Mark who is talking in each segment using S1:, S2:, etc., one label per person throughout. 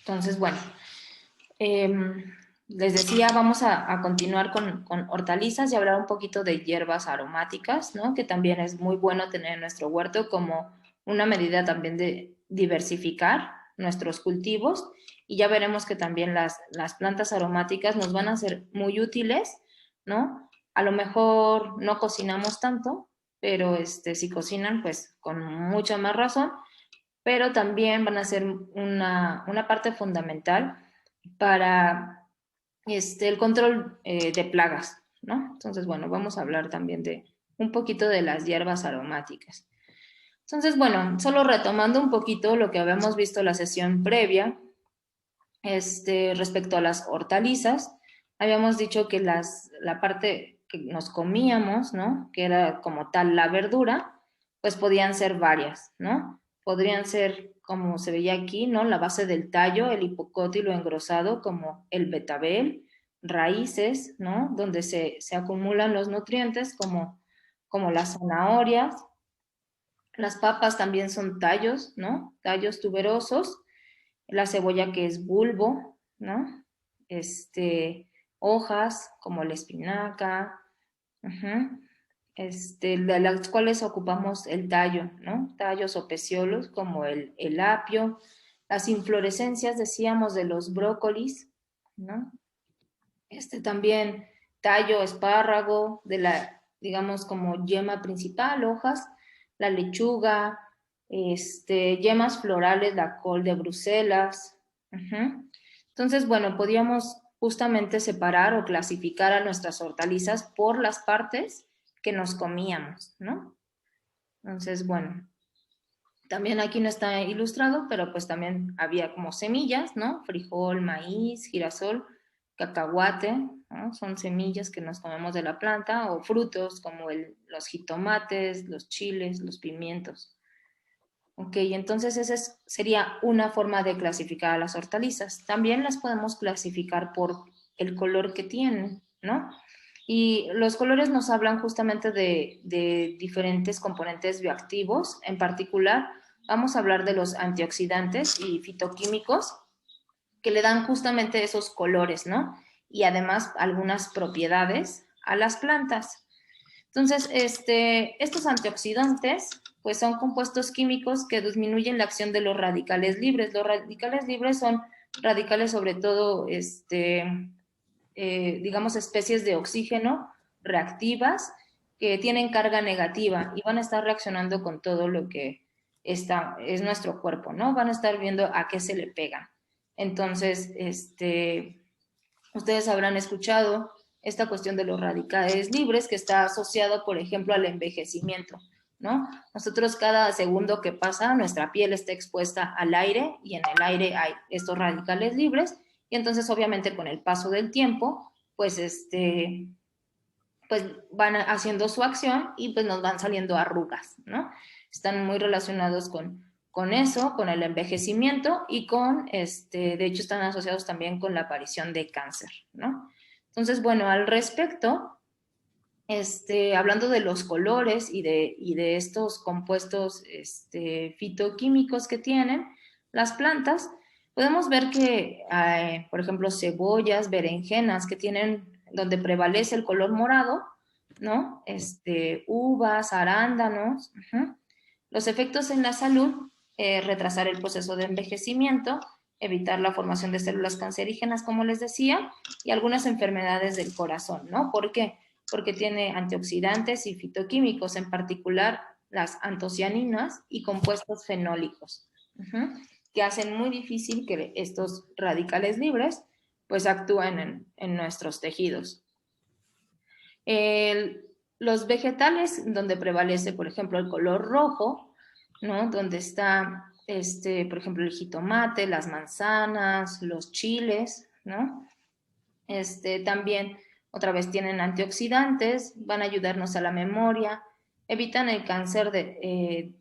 S1: Entonces, bueno, les decía, vamos a continuar con hortalizas y hablar un poquito de hierbas aromáticas, ¿no? Que también es muy bueno tener en nuestro huerto como una medida también de diversificar nuestros cultivos, y ya veremos que también las plantas aromáticas nos van a ser muy útiles, ¿no? A lo mejor no cocinamos tanto, pero si cocinan, pues con mucha más razón, pero también van a ser una parte fundamental para el control de plagas, ¿no? Entonces, bueno, vamos a hablar también de un poquito de las hierbas aromáticas. Entonces, bueno, solo retomando un poquito lo que habíamos visto en la sesión previa, respecto a las hortalizas, habíamos dicho que la parte que nos comíamos, ¿no? Que era como tal la verdura, pues podían ser varias, ¿no? Podrían ser, como se veía aquí, ¿no? La base del tallo, el hipocótilo engrosado, como el betabel, raíces, ¿no? Donde se acumulan los nutrientes, como las zanahorias. Las papas también son tallos, ¿no? Tallos tuberosos. La cebolla, que es bulbo, ¿no? Hojas como la espinaca, uh-huh. De las cuales ocupamos el tallo, ¿no? Tallos o peciolos como el apio, las inflorescencias, decíamos, de los brócolis, ¿no? También tallo, espárrago, de la, digamos, como yema principal, hojas, la lechuga, yemas florales, la col de Bruselas. Uh-huh. Entonces, bueno, podíamos justamente separar o clasificar a nuestras hortalizas por las partes que nos comíamos, ¿no? Entonces, bueno, también aquí no está ilustrado, pero pues también había como semillas, ¿no? Frijol, maíz, girasol, cacahuate, ¿no? Son semillas que nos comemos de la planta, o frutos como los jitomates, los chiles, los pimientos. Ok, entonces sería una forma de clasificar a las hortalizas. También las podemos clasificar por el color que tienen, ¿no? Y los colores nos hablan justamente de diferentes componentes bioactivos. En particular, vamos a hablar de los antioxidantes y fitoquímicos que le dan justamente esos colores, ¿no? Y además algunas propiedades a las plantas. Entonces, estos antioxidantes, pues son compuestos químicos que disminuyen la acción de los radicales libres. Los radicales libres son radicales sobre todo, digamos, especies de oxígeno reactivas que tienen carga negativa y van a estar reaccionando con todo lo que es nuestro cuerpo, ¿no? Van a estar viendo a qué se le pegan. Entonces, ustedes habrán escuchado esta cuestión de los radicales libres que está asociado, por ejemplo, al envejecimiento, ¿no? Nosotros cada segundo que pasa, nuestra piel está expuesta al aire y en el aire hay estos radicales libres y entonces obviamente con el paso del tiempo, pues pues van haciendo su acción y pues nos van saliendo arrugas, ¿no? Están muy relacionados con eso, con el envejecimiento y de hecho están asociados también con la aparición de cáncer, ¿no? Entonces, bueno, al respecto, hablando de los colores y de estos compuestos fitoquímicos que tienen las plantas, podemos ver que, por ejemplo, cebollas, berenjenas que tienen, donde prevalece el color morado, ¿no? Uvas, arándanos. Uh-huh. Los efectos en la salud, retrasar el proceso de envejecimiento, evitar la formación de células cancerígenas, como les decía, y algunas enfermedades del corazón, ¿no? ¿Por qué? Porque tiene antioxidantes y fitoquímicos, en particular las antocianinas y compuestos fenólicos, uh-huh, que hacen muy difícil que estos radicales libres pues actúen en nuestros tejidos. El, los vegetales donde prevalece, por ejemplo, el color rojo, ¿no? Donde está, por ejemplo, el jitomate, las manzanas, los chiles, ¿no? También, otra vez, tienen antioxidantes, van a ayudarnos a la memoria, evitan el cáncer de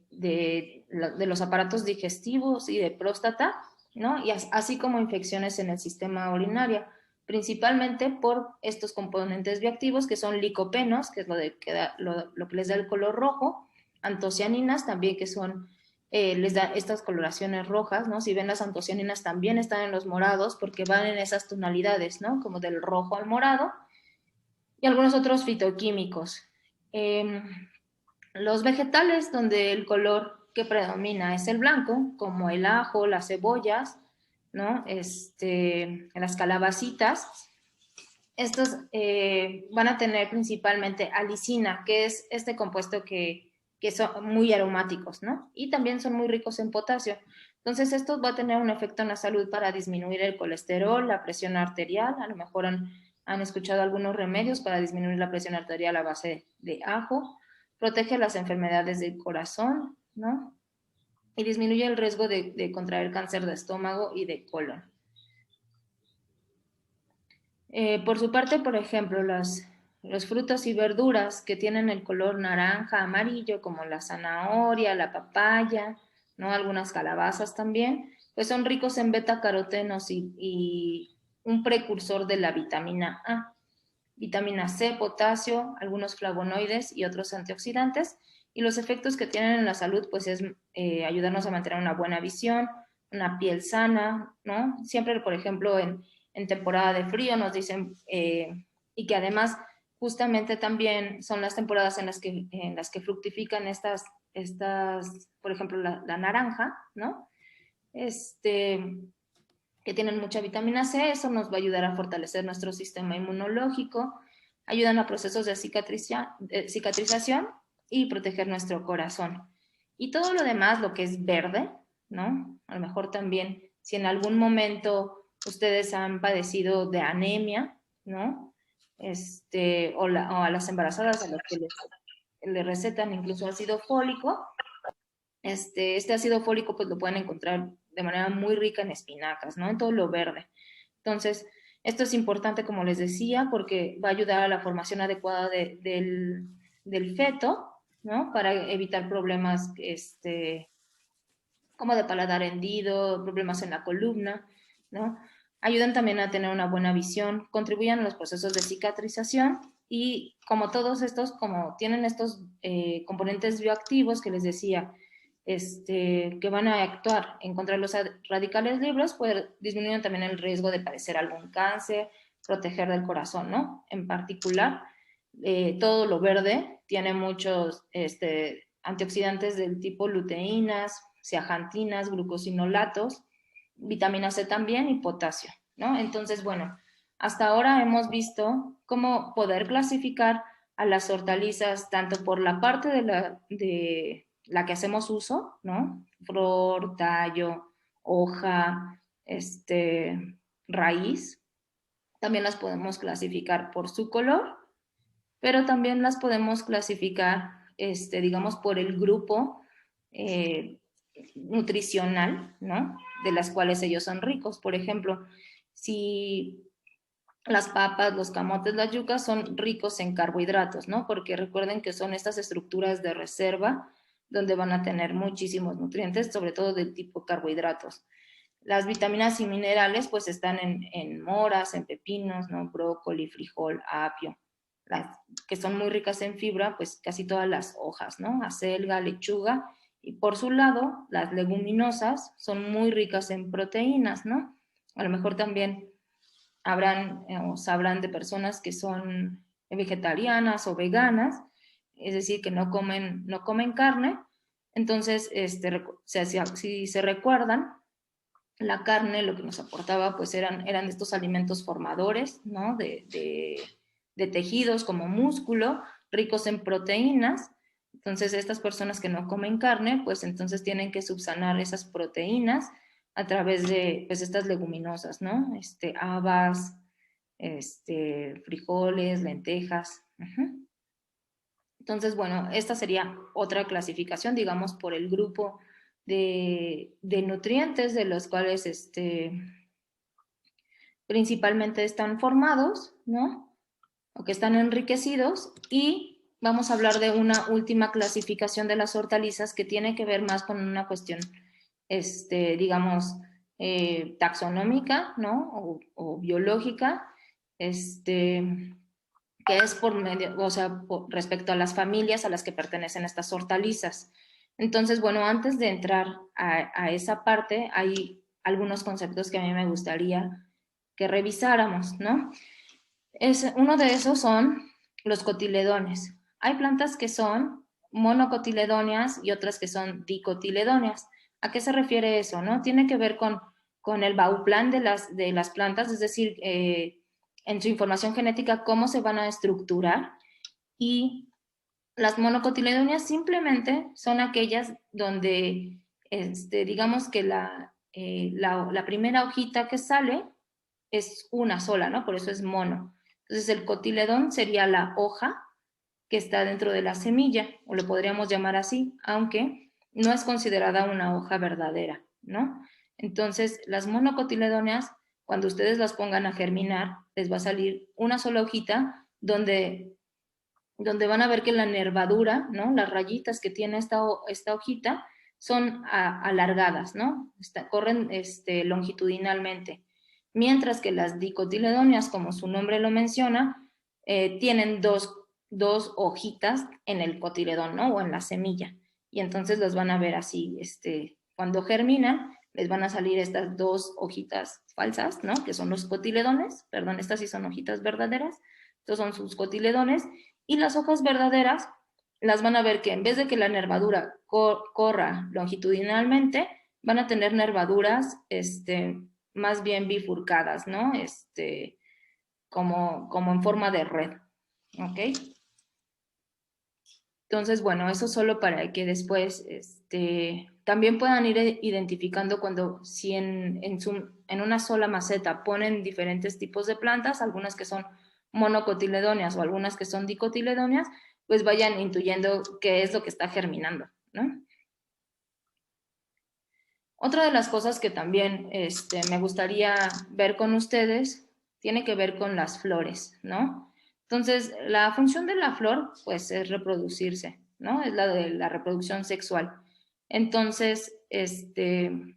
S1: los aparatos digestivos y de próstata, ¿no? Y así como infecciones en el sistema urinario, principalmente por estos componentes bioactivos que son licopenos, que es lo que les da el color rojo, antocianinas también, que son les da estas coloraciones rojas, ¿no? Si ven las antocianinas también están en los morados porque van en esas tonalidades, ¿no? Como del rojo al morado, y algunos otros fitoquímicos. Los vegetales donde el color que predomina es el blanco, como el ajo, las cebollas, ¿no? Las calabacitas. Estos van a tener principalmente alicina, que es este compuesto que son muy aromáticos, ¿no? Y también son muy ricos en potasio. Entonces, esto va a tener un efecto en la salud para disminuir el colesterol, la presión arterial. A lo mejor han escuchado algunos remedios para disminuir la presión arterial a base de ajo. Protege las enfermedades del corazón, ¿no? Y disminuye el riesgo de contraer cáncer de estómago y de colon. Por su parte, por ejemplo, los frutos y verduras que tienen el color naranja, amarillo, como la zanahoria, la papaya, ¿no? Algunas calabazas también, pues son ricos en betacarotenos y un precursor de la vitamina A, vitamina C, potasio, algunos flavonoides y otros antioxidantes. Y los efectos que tienen en la salud, pues es ayudarnos a mantener una buena visión, una piel sana, ¿no? Siempre, por ejemplo, en temporada de frío nos dicen, y que además justamente también son las temporadas en las que fructifican por ejemplo, la naranja, ¿no? Que tienen mucha vitamina C, eso nos va a ayudar a fortalecer nuestro sistema inmunológico, ayudan a procesos de cicatrización y proteger nuestro corazón. Y todo lo demás, lo que es verde, ¿no? A lo mejor también, si en algún momento ustedes han padecido de anemia, ¿no? O a las embarazadas a las que les recetan incluso ácido fólico, este ácido fólico pues lo pueden encontrar de manera muy rica en espinacas, ¿no? En todo lo verde. Entonces, esto es importante, como les decía, porque va a ayudar a la formación adecuada del feto, ¿no? Para evitar problemas como de paladar hendido, problemas en la columna, ¿no? Ayudan también a tener una buena visión, contribuyen a los procesos de cicatrización y como todos estos, como tienen estos componentes bioactivos que les decía, que van a actuar en contra de los radicales libres, pues disminuyen también el riesgo de padecer algún cáncer, proteger del corazón, ¿no? En particular, todo lo verde tiene muchos antioxidantes del tipo luteínas, zeaxantinas, glucosinolatos, vitamina C también y potasio, ¿no? Entonces, bueno, hasta ahora hemos visto cómo poder clasificar a las hortalizas tanto por la parte de la que hacemos uso, ¿no? Flor, tallo, hoja, raíz. También las podemos clasificar por su color, pero también las podemos clasificar, digamos, por el grupo eh, nutricional, ¿no? De las cuales ellos son ricos. Por ejemplo, si las papas, los camotes, las yucas son ricos en carbohidratos, ¿no? Porque recuerden que son estas estructuras de reserva donde van a tener muchísimos nutrientes, sobre todo del tipo carbohidratos. Las vitaminas y minerales pues están en moras, en pepinos, ¿no? Brócoli, frijol, apio. Las que son muy ricas en fibra, pues casi todas las hojas, ¿no? Acelga, lechuga. Y por su lado, las leguminosas son muy ricas en proteínas, ¿no? A lo mejor también sabrán de personas que son vegetarianas o veganas, es decir, que no comen carne. Entonces, si se recuerdan, la carne lo que nos aportaba pues eran estos alimentos formadores, ¿no? De tejidos como músculo, ricos en proteínas. Entonces estas personas que no comen carne pues entonces tienen que subsanar esas proteínas a través de pues estas leguminosas, ¿no? Habas, frijoles, lentejas. Entonces, bueno, esta sería otra clasificación, digamos, por el grupo de nutrientes de los cuales principalmente están formados, ¿no? O que están enriquecidos. Y vamos a hablar de una última clasificación de las hortalizas que tiene que ver más con una cuestión, digamos, taxonómica, ¿no? O biológica, que es por medio, o sea, respecto a las familias a las que pertenecen estas hortalizas. Entonces, bueno, antes de entrar a esa parte, hay algunos conceptos que a mí me gustaría que revisáramos, ¿no? Uno de esos son los cotiledones. Hay plantas que son monocotiledóneas y otras que son dicotiledóneas. ¿A qué se refiere eso? ¿No? Tiene que ver con el bauplan de las plantas, es decir, en su información genética, cómo se van a estructurar. Y las monocotiledóneas simplemente son aquellas donde, digamos que la primera hojita que sale es una sola, ¿no? Por eso es mono. Entonces el cotiledón sería la hoja que está dentro de la semilla, o lo podríamos llamar así, aunque no es considerada una hoja verdadera, ¿no? Entonces las monocotiledóneas, cuando ustedes las pongan a germinar, les va a salir una sola hojita donde van a ver que la nervadura, ¿no? Las rayitas que tiene esta hojita son alargadas, ¿no? Corren longitudinalmente. Mientras que las dicotiledóneas, como su nombre lo menciona, tienen dos hojitas en el cotiledón, ¿no? O en la semilla. Y entonces los van a ver así, cuando germinan, les van a salir estas dos hojitas falsas, ¿no? Que son los cotiledones, perdón, estas sí son hojitas verdaderas, estos son sus cotiledones, y las hojas verdaderas las van a ver que en vez de que la nervadura corra longitudinalmente, van a tener nervaduras más bien bifurcadas, ¿no? Como en forma de red, ¿ok? Entonces, bueno, eso solo para que después también puedan ir identificando cuando si en una sola maceta ponen diferentes tipos de plantas, algunas que son monocotiledóneas o algunas que son dicotiledóneas, pues vayan intuyendo qué es lo que está germinando, ¿no? Otra de las cosas que también me gustaría ver con ustedes tiene que ver con las flores, ¿no? Entonces, la función de la flor, pues, es reproducirse, ¿no? Es la de la reproducción sexual. Entonces, en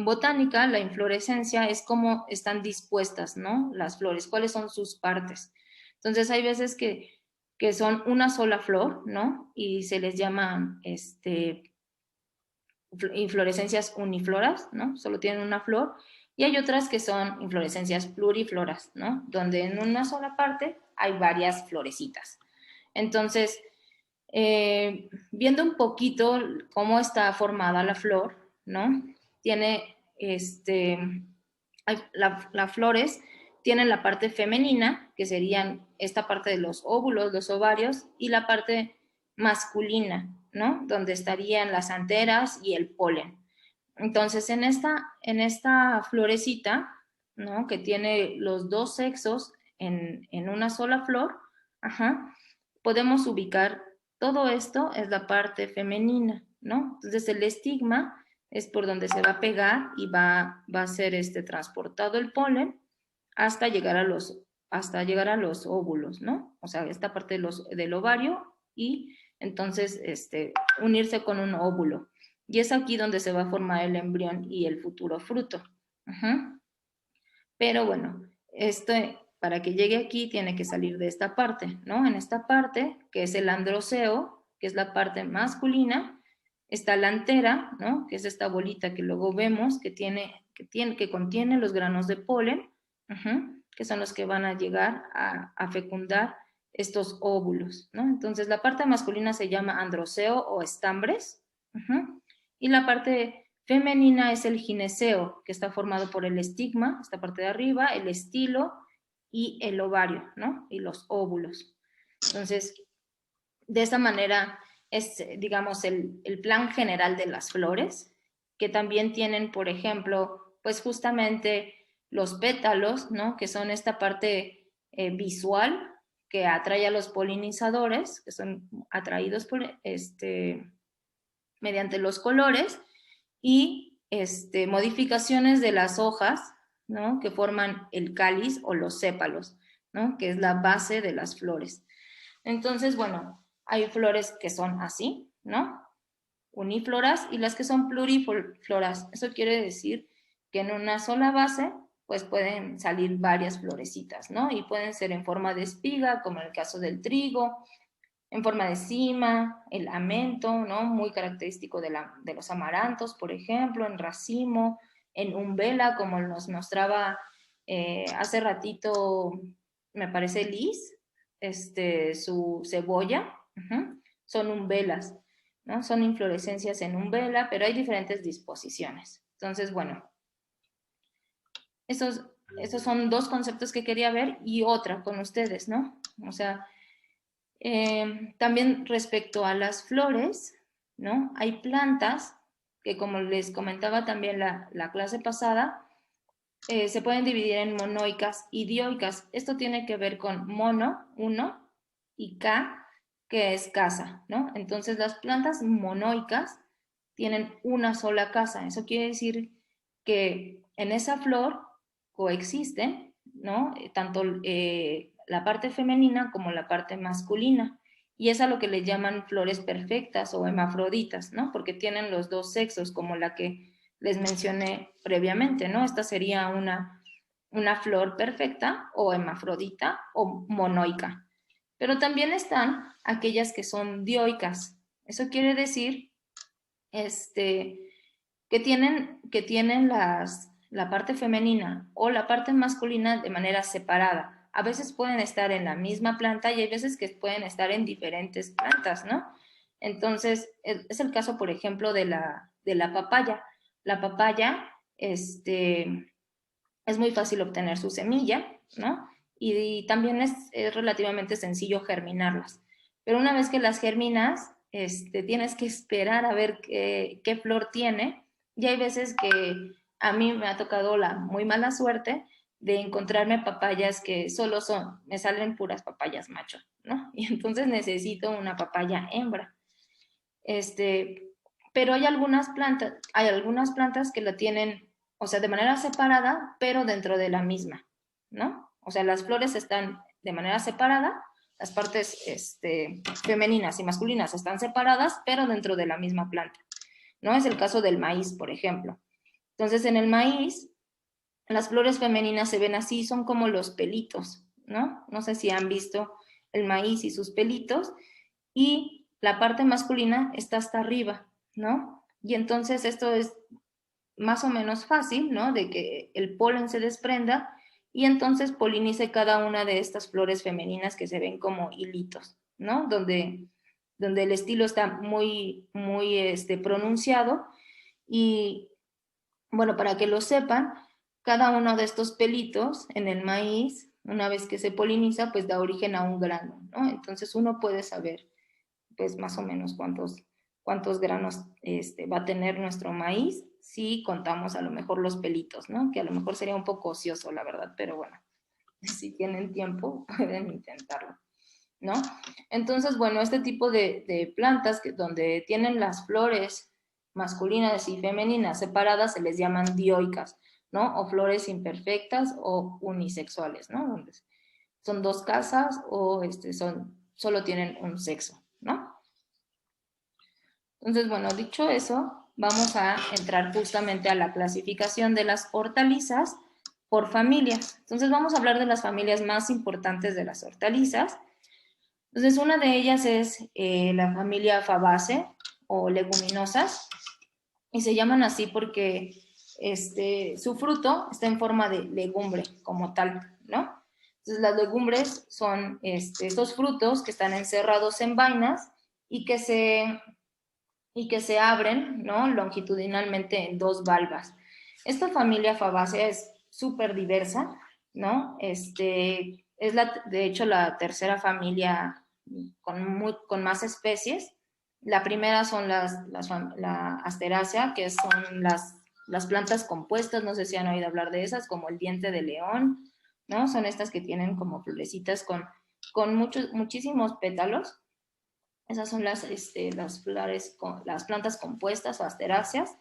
S1: botánica, la inflorescencia es cómo están dispuestas, ¿no? Las flores, cuáles son sus partes. Entonces, hay veces que son una sola flor, ¿no? Y se les llaman, inflorescencias unifloras, ¿no? Solo tienen una flor, y hay otras que son inflorescencias plurifloras, ¿no? Donde en una sola parte hay varias florecitas. Entonces, viendo un poquito cómo está formada la flor, ¿no? Tiene, las flores tienen la parte femenina, que serían esta parte de los óvulos, los ovarios, y la parte masculina, ¿no? Donde estarían las anteras y el polen. Entonces, en esta florecita, ¿no? Que tiene los dos sexos en una sola flor, ajá, podemos ubicar todo esto es la parte femenina, ¿no? Entonces, el estigma es por donde se va a pegar y va a ser transportado el polen hasta llegar a los óvulos, ¿no? O sea, esta parte del ovario y entonces unirse con un óvulo. Y es aquí donde se va a formar el embrión y el futuro fruto. Ajá. Pero bueno, para que llegue aquí tiene que salir de esta parte, ¿no? En esta parte, que es el androceo, que es la parte masculina, está la antera, ¿no? Que es esta bolita que luego vemos que contiene los granos de polen, que son los que van a llegar a fecundar estos óvulos, ¿no? Entonces la parte masculina se llama androceo o estambres, y la parte femenina es el gineceo, que está formado por el estigma, esta parte de arriba, el estilo y el ovario, ¿no? Y los óvulos. Entonces, de esta manera es, digamos, el plan general de las flores, que también tienen, por ejemplo, pues justamente los pétalos, ¿no? Que son esta parte visual que atrae a los polinizadores, que son atraídos por mediante los colores, y modificaciones de las hojas, ¿no? Que forman el cáliz o los sépalos, ¿no? Que es la base de las flores. Entonces, bueno, hay flores que son así, ¿no? Unifloras, y las que son plurifloras. Eso quiere decir que en una sola base pues pueden salir varias florecitas, ¿no? Y pueden ser en forma de espiga, como en el caso del trigo, en forma de cima, el amento, ¿no? Muy característico de los amarantos, por ejemplo, en racimo, en umbela, como nos mostraba hace ratito, me parece Liz, su cebolla, son umbelas, ¿no? Son inflorescencias en umbela, pero hay diferentes disposiciones. Entonces, bueno, esos son dos conceptos que quería ver y otra con ustedes, ¿no? O sea, también respecto a las flores, ¿no? Hay plantas que, como les comentaba también la clase pasada, se pueden dividir en monoicas y dioicas. Esto tiene que ver con mono, uno, y ca, que es casa, ¿no? Entonces las plantas monoicas tienen una sola casa. Eso quiere decir que en esa flor coexisten, ¿no? Tanto la parte femenina como la parte masculina. Y es a lo que le llaman flores perfectas o hermafroditas, ¿no? Porque tienen los dos sexos, como la que les mencioné previamente, ¿no? Esta sería una flor perfecta o hermafrodita o monoica. Pero también están aquellas que son dioicas. Eso quiere decir que tienen la parte femenina o la parte masculina de manera separada. A veces pueden estar en la misma planta y hay veces que pueden estar en diferentes plantas, ¿no? Entonces, es el caso, por ejemplo, de la papaya. La papaya, es muy fácil obtener su semilla, ¿no? Y también es relativamente sencillo germinarlas. Pero una vez que las germinas, tienes que esperar a ver qué flor tiene. Y hay veces que a mí me ha tocado la muy mala suerte de encontrarme papayas que solo me salen puras papayas macho, ¿no? Y entonces necesito una papaya hembra. Este, pero hay algunas plantas que la tienen, o sea, de manera separada, pero dentro de la misma, ¿no? O sea, las flores están de manera separada, las partes femeninas y masculinas están separadas, pero dentro de la misma planta, ¿no? Es el caso del maíz, por ejemplo. Entonces, en el maíz, las flores femeninas se ven así, son como los pelitos, ¿no? No sé si han visto el maíz y sus pelitos, y la parte masculina está hasta arriba, ¿no? Y entonces esto es más o menos fácil, ¿no? De que el polen se desprenda y entonces polinice cada una de estas flores femeninas que se ven como hilitos, ¿no? Donde el estilo está muy, muy pronunciado. Y bueno, para que lo sepan, cada uno de estos pelitos en el maíz, una vez que se poliniza, pues da origen a un grano, ¿no? Entonces uno puede saber pues más o menos cuántos granos va a tener nuestro maíz si contamos a lo mejor los pelitos, ¿no? Que a lo mejor sería un poco ocioso, la verdad, pero bueno, si tienen tiempo pueden intentarlo, ¿no? Entonces, bueno, este tipo de plantas donde tienen las flores masculinas y femeninas separadas se les llaman dioicas, ¿no? O flores imperfectas o unisexuales, ¿no? Donde son dos casas o solo tienen un sexo, ¿no? Entonces, bueno, dicho eso, vamos a entrar justamente a la clasificación de las hortalizas por familias. Entonces, vamos a hablar de las familias más importantes de las hortalizas. Entonces, una de ellas es la familia Fabaceae o leguminosas, y se llaman así porque su fruto está en forma de legumbre como tal, ¿no? Entonces, las legumbres son estos frutos que están encerrados en vainas y que se abren, ¿no? Longitudinalmente en dos valvas. Esta familia Fabaceae es súper diversa, ¿no? De hecho, la tercera familia con más especies. La primera son la Asteraceae, que son las plantas compuestas, no sé si han oído hablar de esas, como el diente de león, ¿no? Son estas que tienen como florecitas con muchísimos pétalos. Esas son las flores, las plantas compuestas o asteráceas,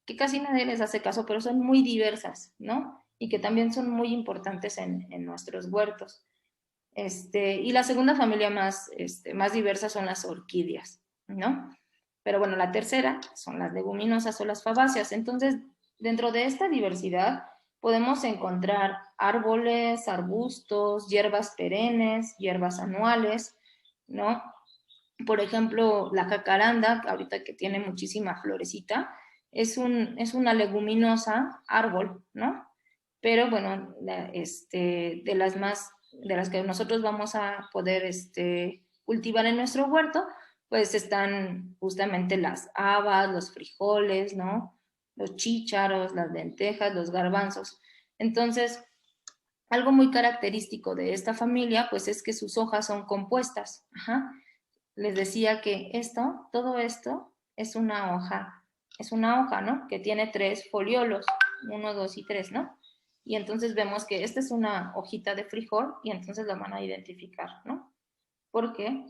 S1: que casi nadie les hace caso, pero son muy diversas, ¿no? Y que también son muy importantes en nuestros huertos. Y la segunda familia más diversa son las orquídeas, ¿no? Pero bueno, la tercera son las leguminosas o las fabáceas. Entonces, dentro de esta diversidad podemos encontrar árboles, arbustos, hierbas perennes, hierbas anuales, ¿no? Por ejemplo, la jacaranda, ahorita que tiene muchísima florecita, es una leguminosa árbol, ¿no? Pero bueno, de las que nosotros vamos a poder cultivar en nuestro huerto, pues están justamente las habas, los frijoles, ¿no? Los chícharos, las lentejas, los garbanzos. Entonces, algo muy característico de esta familia, pues es que sus hojas son compuestas. Ajá. Les decía que todo esto es una hoja, ¿no? Que tiene 3 foliolos, 1, 2 y 3, ¿no? Y entonces vemos que esta es una hojita de frijol y entonces la van a identificar, ¿no? Porque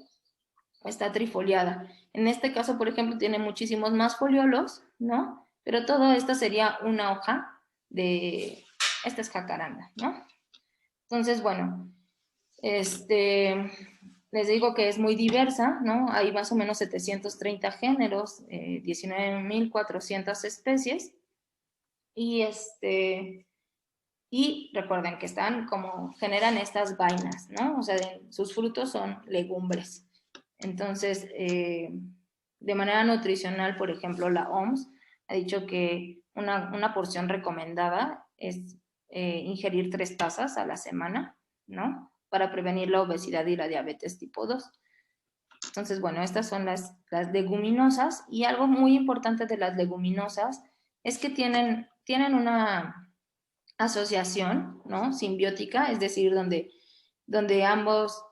S1: está trifoliada. En este caso, por ejemplo, tiene muchísimos más foliolos, ¿no? Pero todo esto sería una hoja esta es jacaranda, ¿no? Entonces, bueno, les digo que es muy diversa, ¿no? Hay más o menos 730 géneros, 19.400 especies. Y, y recuerden que generan estas vainas, ¿no? O sea, sus frutos son legumbres. Entonces, de manera nutricional, por ejemplo, la OMS ha dicho que una porción recomendada es ingerir 3 tazas a la semana, ¿no? Para prevenir la obesidad y la diabetes tipo 2. Entonces, bueno, estas son las leguminosas, y algo muy importante de las leguminosas es que tienen una asociación, ¿no? Simbiótica, es decir, donde ambos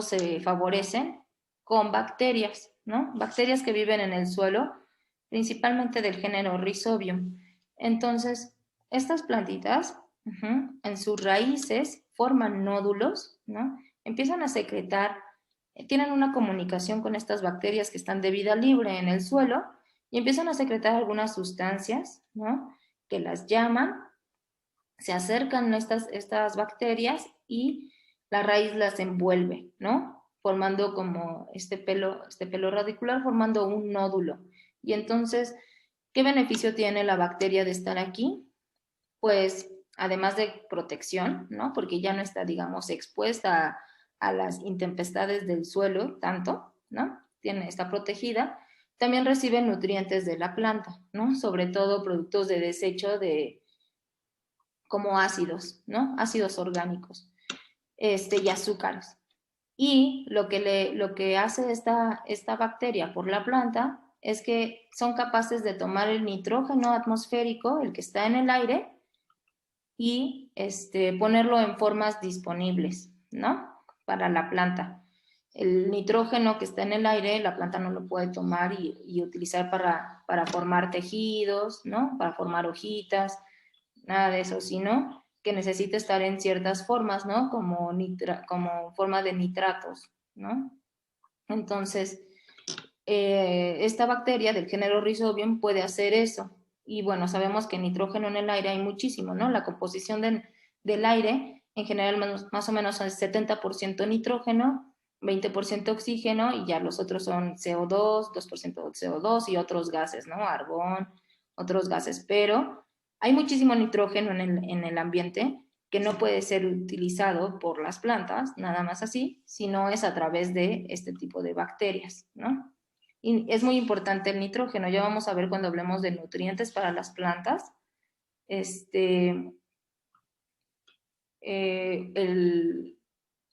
S1: se favorecen con bacterias, ¿no? Bacterias que viven en el suelo, principalmente del género Rhizobium. Entonces, estas plantitas, en sus raíces, forman nódulos, ¿no? Empiezan a secretar, tienen una comunicación con estas bacterias que están de vida libre en el suelo y empiezan a secretar algunas sustancias, ¿no? Que las llaman, se acercan estas bacterias y la raíz las envuelve, ¿no? Formando como este pelo radicular, formando un nódulo. Y entonces, ¿qué beneficio tiene la bacteria de estar aquí? Pues, además de protección, ¿no? Porque ya no está, digamos, expuesta a las intempestades del suelo tanto, ¿no? Está protegida. También recibe nutrientes de la planta, ¿no? Sobre todo productos de desecho como ácidos, ¿no? Ácidos orgánicos, y azúcares. Y lo que hace esta bacteria por la planta es que son capaces de tomar el nitrógeno atmosférico, el que está en el aire, y ponerlo en formas disponibles, ¿no? Para la planta. El nitrógeno que está en el aire, la planta no lo puede tomar y utilizar para formar tejidos, ¿no? Para formar hojitas, nada de eso, sino que necesita estar en ciertas formas, ¿no? Como forma de nitratos, ¿no? Entonces, esta bacteria del género Rhizobium puede hacer eso. Y bueno, sabemos que nitrógeno en el aire hay muchísimo, ¿no? La composición del aire en general más o menos es 70% nitrógeno, 20% oxígeno, y ya los otros son CO2, 2% CO2 y otros gases, ¿no? Argón, otros gases. Pero hay muchísimo nitrógeno en el ambiente que no puede ser utilizado por las plantas, nada más así, sino es a través de este tipo de bacterias, ¿no? Y es muy importante el nitrógeno. Ya vamos a ver cuando hablemos de nutrientes para las plantas.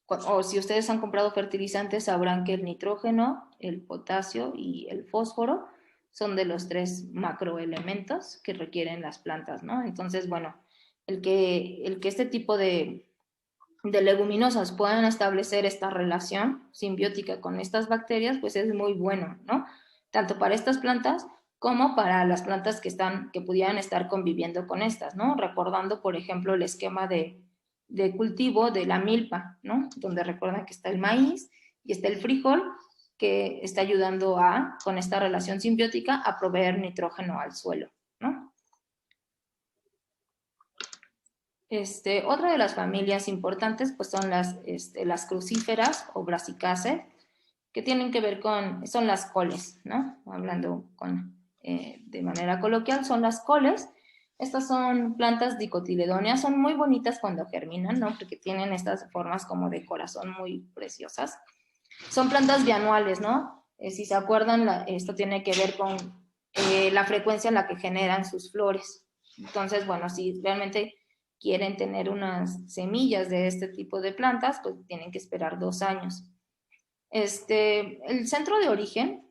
S1: O si ustedes han comprado fertilizantes, sabrán que el nitrógeno, el potasio y el fósforo son de los 3 macroelementos que requieren las plantas, ¿no? Entonces, bueno, el que este tipo de leguminosas puedan establecer esta relación simbiótica con estas bacterias, pues es muy bueno, ¿no? Tanto para estas plantas como para las plantas que pudieran estar conviviendo con estas, ¿no? Recordando, por ejemplo, el esquema de cultivo de la milpa, ¿no? Donde recuerdan que está el maíz y está el frijol, que está ayudando con esta relación simbiótica, a proveer nitrógeno al suelo, ¿no? Otra de las familias importantes pues son las crucíferas o brassicáceas, que tienen que ver son las coles, ¿no? Hablando de manera coloquial, son las coles. Estas son plantas dicotiledóneas, son muy bonitas cuando germinan, ¿no? Porque tienen estas formas como de corazón muy preciosas. Son plantas bianuales, ¿no? Si se acuerdan, esto tiene que ver con la frecuencia en la que generan sus flores. Entonces, bueno, si realmente quieren tener unas semillas de este tipo de plantas, pues tienen que esperar 2 años. El centro de origen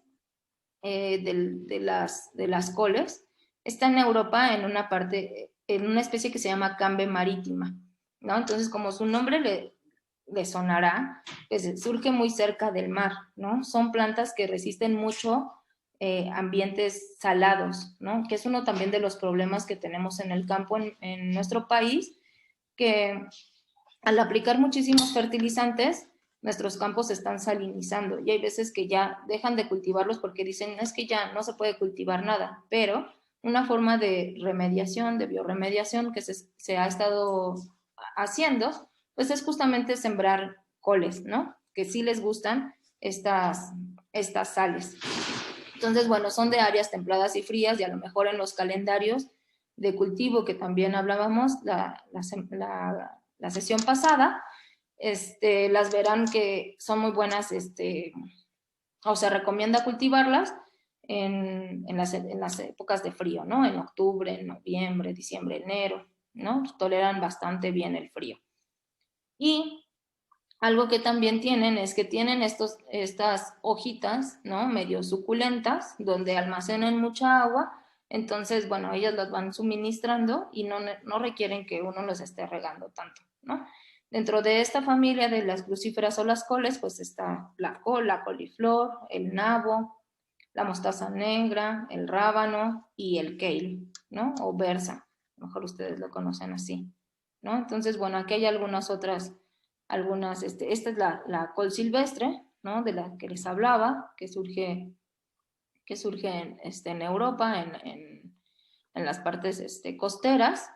S1: de las coles está en Europa, en una parte, en una especie que se llama cambe marítima, ¿no? Entonces, como su nombre le sonará, pues surge muy cerca del mar, ¿no? Son plantas que resisten mucho ambientes salados, ¿no? Que es uno también de los problemas que tenemos en el campo en nuestro país, que al aplicar muchísimos fertilizantes, nuestros campos se están salinizando y hay veces que ya dejan de cultivarlos porque dicen, es que ya no se puede cultivar nada, pero una forma de remediación, de bioremediación que se ha estado haciendo, pues es justamente sembrar coles, ¿no? Que sí les gustan estas sales. Entonces, bueno, son de áreas templadas y frías y a lo mejor en los calendarios de cultivo que también hablábamos la sesión pasada, las verán que son muy buenas, o se recomienda cultivarlas en las épocas de frío, ¿no? En octubre, en noviembre, diciembre, enero, ¿no? Toleran bastante bien el frío. Y algo que también tienen es que tienen estas hojitas, ¿no? Medio suculentas, donde almacenan mucha agua. Entonces, bueno, ellas las van suministrando y no requieren que uno los esté regando tanto, ¿no? Dentro de esta familia de las crucíferas o las coles, pues está la col, la coliflor, el nabo, la mostaza negra, el rábano y el kale, ¿no? O berza, a lo mejor ustedes lo conocen así, ¿no? Entonces, bueno, aquí hay esta es la col silvestre, ¿no? De la que les hablaba, que surge en Europa, en las partes costeras,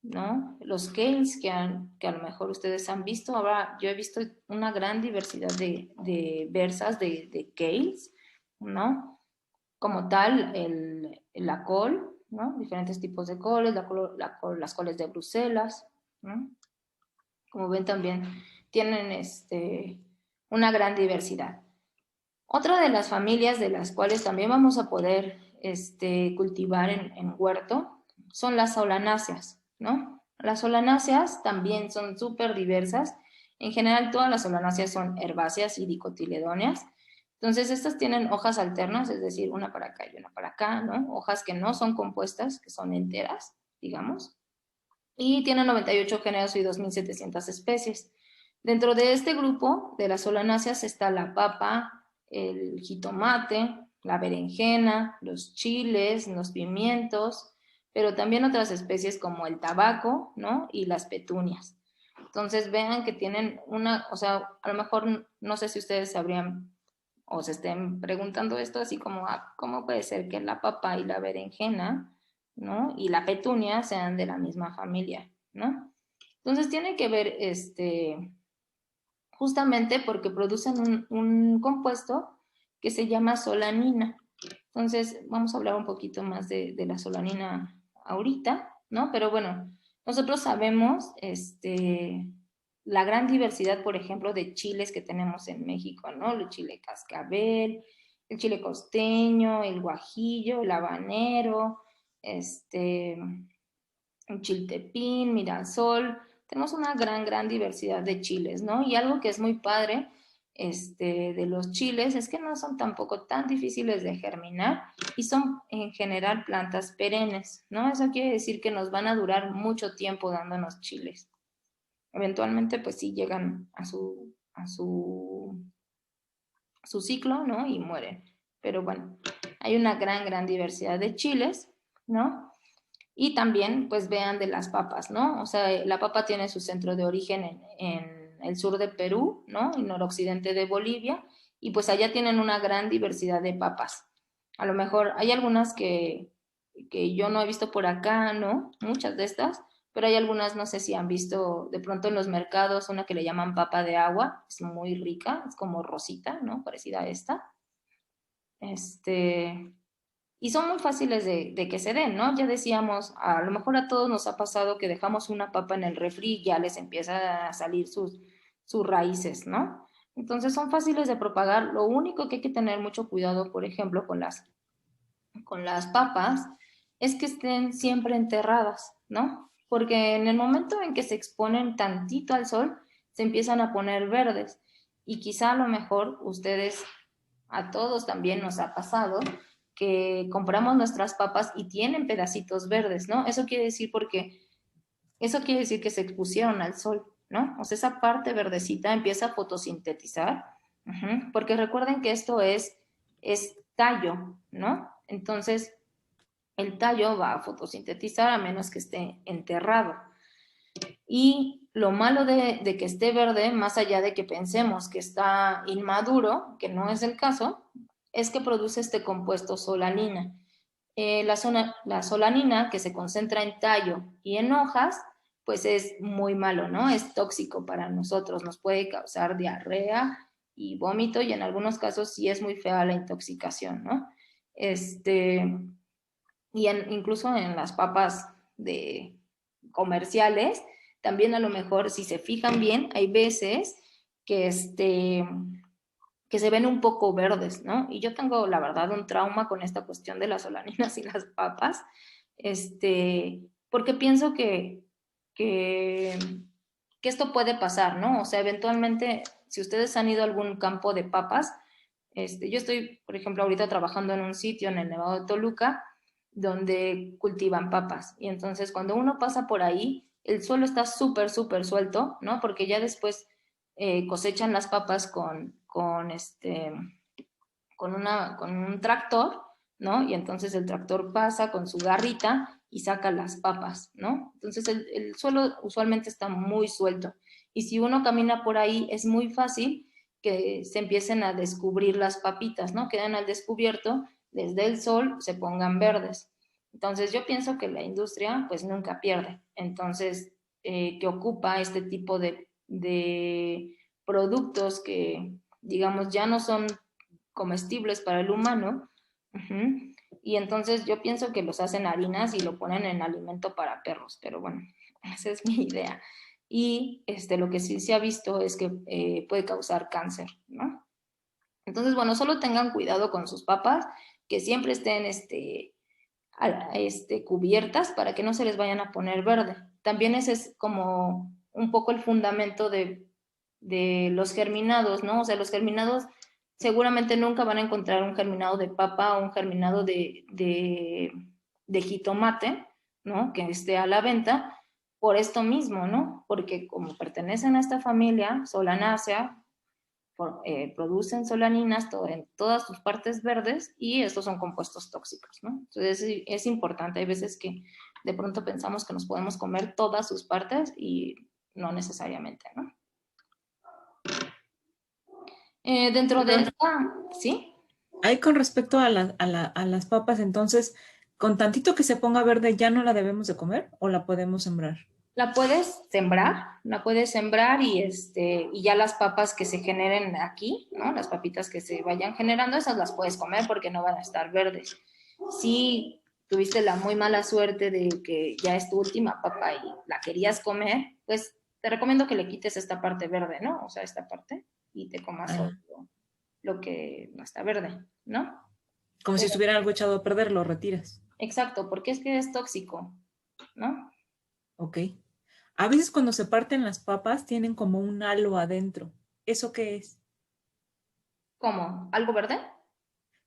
S1: ¿no? Los kales que a lo mejor ustedes han visto, ahora yo he visto una gran diversidad de bersas de kales, ¿no? Como tal, la col, ¿no? Diferentes tipos de coles, las coles de Bruselas, ¿no? Como ven también tienen una gran diversidad. Otra de las familias de las cuales también vamos a poder cultivar en huerto son las solanáceas, ¿no? Las solanáceas también son súper diversas. En general, todas las solanáceas son herbáceas y dicotiledóneas. Entonces, estas tienen hojas alternas, es decir, una para acá y una para acá, ¿no? Hojas que no son compuestas, que son enteras, digamos. Y tienen 98 géneros y 2.700 especies. Dentro de este grupo de las solanáceas está la papa, el jitomate, la berenjena, los chiles, los pimientos, pero también otras especies como el tabaco, ¿no? Y las petunias. Entonces vean que tienen o sea, a lo mejor no sé si ustedes sabrían o se estén preguntando esto así como, ¿cómo puede ser que la papa y la berenjena, ¿no? Y la petunia sean de la misma familia, ¿no? Entonces tiene que ver, justamente porque producen un compuesto que se llama solanina. Entonces, vamos a hablar un poquito más de la solanina ahorita, ¿no? Pero bueno, nosotros sabemos la gran diversidad, por ejemplo, de chiles que tenemos en México, ¿no? El chile cascabel, el chile costeño, el guajillo, el habanero, un chiltepín, mirasol. Tenemos una gran diversidad de chiles, ¿no? Y algo que es muy padre de los chiles es que no son tampoco tan difíciles de germinar y son en general plantas perennes, ¿no? Eso quiere decir que nos van a durar mucho tiempo dándonos chiles. Eventualmente, pues sí llegan a su ciclo, ¿no? Y mueren. Pero bueno, hay una gran diversidad de chiles, ¿no? Y también, pues vean de las papas, ¿no? O sea, la papa tiene su centro de origen en el sur de Perú, ¿no? En noroccidente de Bolivia, y pues allá tienen una gran diversidad de papas. A lo mejor hay algunas que yo no he visto por acá, ¿no? Muchas de estas, pero hay algunas, no sé si han visto de pronto en los mercados, una que le llaman papa de agua, es muy rica, es como rosita, ¿no? Parecida a esta. Y son muy fáciles de que se den, ¿no? Ya decíamos, a lo mejor a todos nos ha pasado que dejamos una papa en el refri y ya les empieza a salir sus raíces, ¿no? Entonces son fáciles de propagar. Lo único que hay que tener mucho cuidado, por ejemplo, con las papas, es que estén siempre enterradas, ¿no? Porque en el momento en que se exponen tantito al sol, se empiezan a poner verdes. Y quizá a lo mejor ustedes, a todos también nos ha pasado, que compramos nuestras papas y tienen pedacitos verdes, ¿no? Eso quiere decir que se expusieron al sol, ¿no? O sea, esa parte verdecita empieza a fotosintetizar, porque recuerden que esto es tallo, ¿no? Entonces, el tallo va a fotosintetizar a menos que esté enterrado. Y lo malo de que esté verde, más allá de que pensemos que está inmaduro, que no es el caso, es que produce este compuesto solanina. La solanina, que se concentra en tallo y en hojas, pues es muy malo, ¿no? Es tóxico para nosotros, nos puede causar diarrea y vómito y en algunos casos sí es muy fea la intoxicación, ¿no? Incluso en las papas de comerciales, también a lo mejor si se fijan bien, hay veces que que se ven un poco verdes, ¿no? Y yo tengo, la verdad, un trauma con esta cuestión de las solaninas y las papas, porque pienso que, que esto puede pasar, ¿no? O sea, eventualmente, si ustedes han ido a algún campo de papas, yo estoy, por ejemplo, ahorita trabajando en un sitio en el Nevado de Toluca, donde cultivan papas. Y entonces cuando uno pasa por ahí, el suelo está súper, súper suelto, ¿no? Porque ya después cosechan las papas con un tractor, ¿no? Y entonces el tractor pasa con su garrita y saca las papas, ¿no? Entonces el suelo usualmente está muy suelto. Y si uno camina por ahí, es muy fácil que se empiecen a descubrir las papitas, ¿no? Quedan al descubierto, desde el sol se pongan verdes. Entonces yo pienso que la industria pues nunca pierde. Entonces, que ocupa este tipo de productos que, digamos, ya no son comestibles para el humano. Uh-huh. Y entonces yo pienso que los hacen harinas y lo ponen en alimento para perros, pero bueno, esa es mi idea. Y lo que sí se ha visto es que puede causar cáncer, ¿no? Entonces, bueno, solo tengan cuidado con sus papas, que siempre estén cubiertas para que no se les vayan a poner verde. También ese es como un poco el fundamento de los germinados, ¿no? O sea, los germinados seguramente nunca van a encontrar un germinado de papa o un germinado de jitomate, ¿no? Que esté a la venta por esto mismo, ¿no? Porque como pertenecen a esta familia Solanaceae, producen solaninas en todas sus partes verdes y estos son compuestos tóxicos, ¿no? Entonces es importante, hay veces que de pronto pensamos que nos podemos comer todas sus partes y no necesariamente, ¿no? Dentro de esta, ¿sí?
S2: Ahí con respecto a, a las papas, entonces, con tantito que se ponga verde, ¿ya no la debemos de comer o la podemos sembrar?
S1: La puedes sembrar y ya las papas que se generen aquí, ¿no? Las papitas que se vayan generando, esas las puedes comer porque no van a estar verdes. Si tuviste la muy mala suerte de que ya es tu última papa y la querías comer, pues te recomiendo que le quites esta parte verde, ¿no? O sea, esta parte y te comas solo
S2: Ah,
S1: lo que no está verde, ¿no?
S2: como si
S1: Pero,
S2: estuviera algo echado a perder, lo retiras.
S1: exacto, porque es que es tóxico, ¿no?
S2: Ok. A veces cuando se parten las papas tienen como un halo adentro. ¿Eso qué es?
S1: ¿Cómo? ¿Algo verde?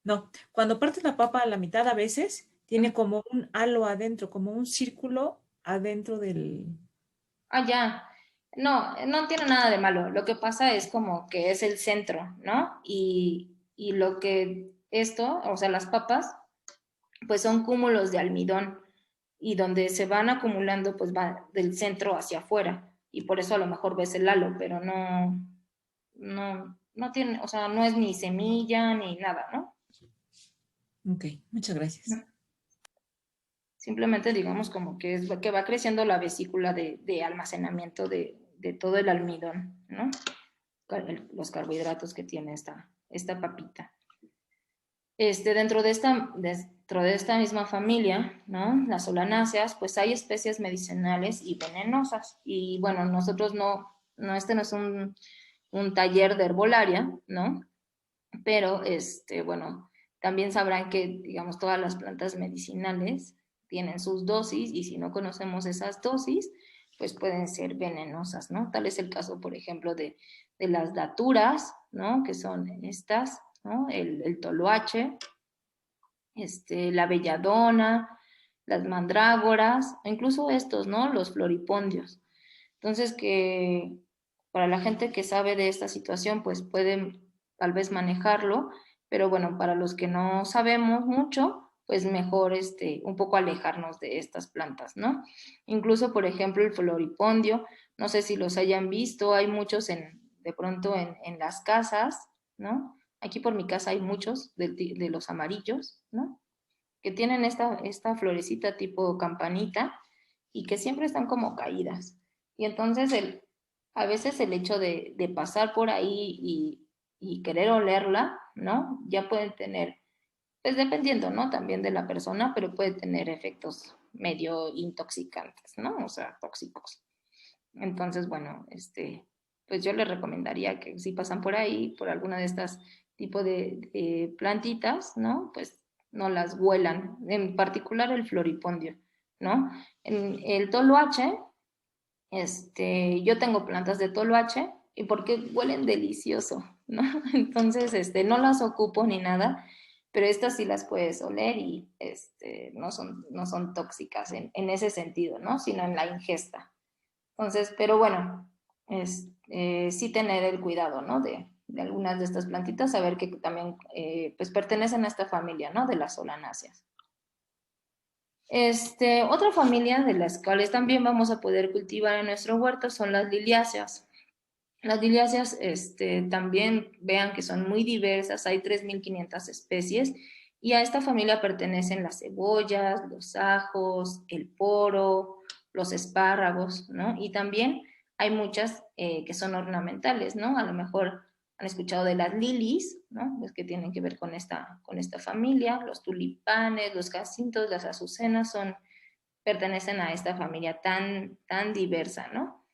S2: No, cuando partes la papa a la mitad a veces tiene como un halo adentro, como un círculo adentro del...
S1: Ah, ya. No, no tiene nada de malo. Lo que pasa es como que es el centro, ¿no? Y lo que o sea, las papas, pues son cúmulos de almidón y donde se van acumulando, pues va del centro hacia afuera. Y por eso a lo mejor ves el halo, pero no tiene, o sea, no es ni semilla ni nada, ¿no?
S2: Ok, muchas gracias.
S1: Simplemente digamos como que es que va creciendo la vesícula de almacenamiento de todo el almidón, ¿no? Los carbohidratos que tiene esta papita. Dentro de esta misma familia, ¿no? Las solanáceas, pues hay especies medicinales y venenosas. Y bueno, nosotros no es un taller de herbolaria, ¿no? Pero, bueno, también sabrán que, digamos, todas las plantas medicinales tienen sus dosis y si no conocemos esas dosis, pues pueden ser venenosas, ¿no? Tal es el caso, por ejemplo, de las daturas, ¿no? Que son estas, ¿no? El toloache, la belladona, las mandrágoras, incluso estos, ¿no? Los floripondios. Entonces, que para la gente que sabe de esta situación, pues pueden tal vez manejarlo, pero bueno, para los que no sabemos mucho, pues mejor un poco alejarnos de estas plantas, ¿no? Incluso, por ejemplo, el floripondio, no sé si los hayan visto, hay muchos de pronto en las casas, ¿no? Aquí por mi casa hay muchos de los amarillos, ¿no? Que tienen esta florecita tipo campanita y que siempre están como caídas. Y entonces a veces el hecho de pasar por ahí y querer olerla, ¿no? Ya pueden tener, pues dependiendo, ¿no? También de la persona, pero puede tener efectos medio intoxicantes, ¿no? O sea, tóxicos. Entonces, bueno, pues yo les recomendaría que si pasan por ahí, por alguna de estas tipo de plantitas, ¿no? Pues no las huelan, en particular el floripondio, ¿no? En el toloache, yo tengo plantas de toloache y porque huelen delicioso, ¿no? Entonces, no las ocupo ni nada, pero estas sí las puedes oler y no son tóxicas en ese sentido, ¿no? Sino en la ingesta. Entonces, pero bueno, sí tener el cuidado, ¿no? De algunas de estas plantitas, saber que también pues pertenecen a esta familia, ¿no? De las solanáceas. Otra familia de las cuales también vamos a poder cultivar en nuestro huerto son las liliáceas. Las liliáceas también vean que son muy diversas, hay 3.500 especies y a esta familia pertenecen las cebollas, los ajos, el poro, los espárragos, ¿no? Y también hay muchas que son ornamentales, ¿no? A lo mejor han escuchado de las lilies, ¿no? Los que tienen que ver con esta familia, los tulipanes, los jacintos, las azucenas pertenecen a esta familia tan, tan diversa, ¿no?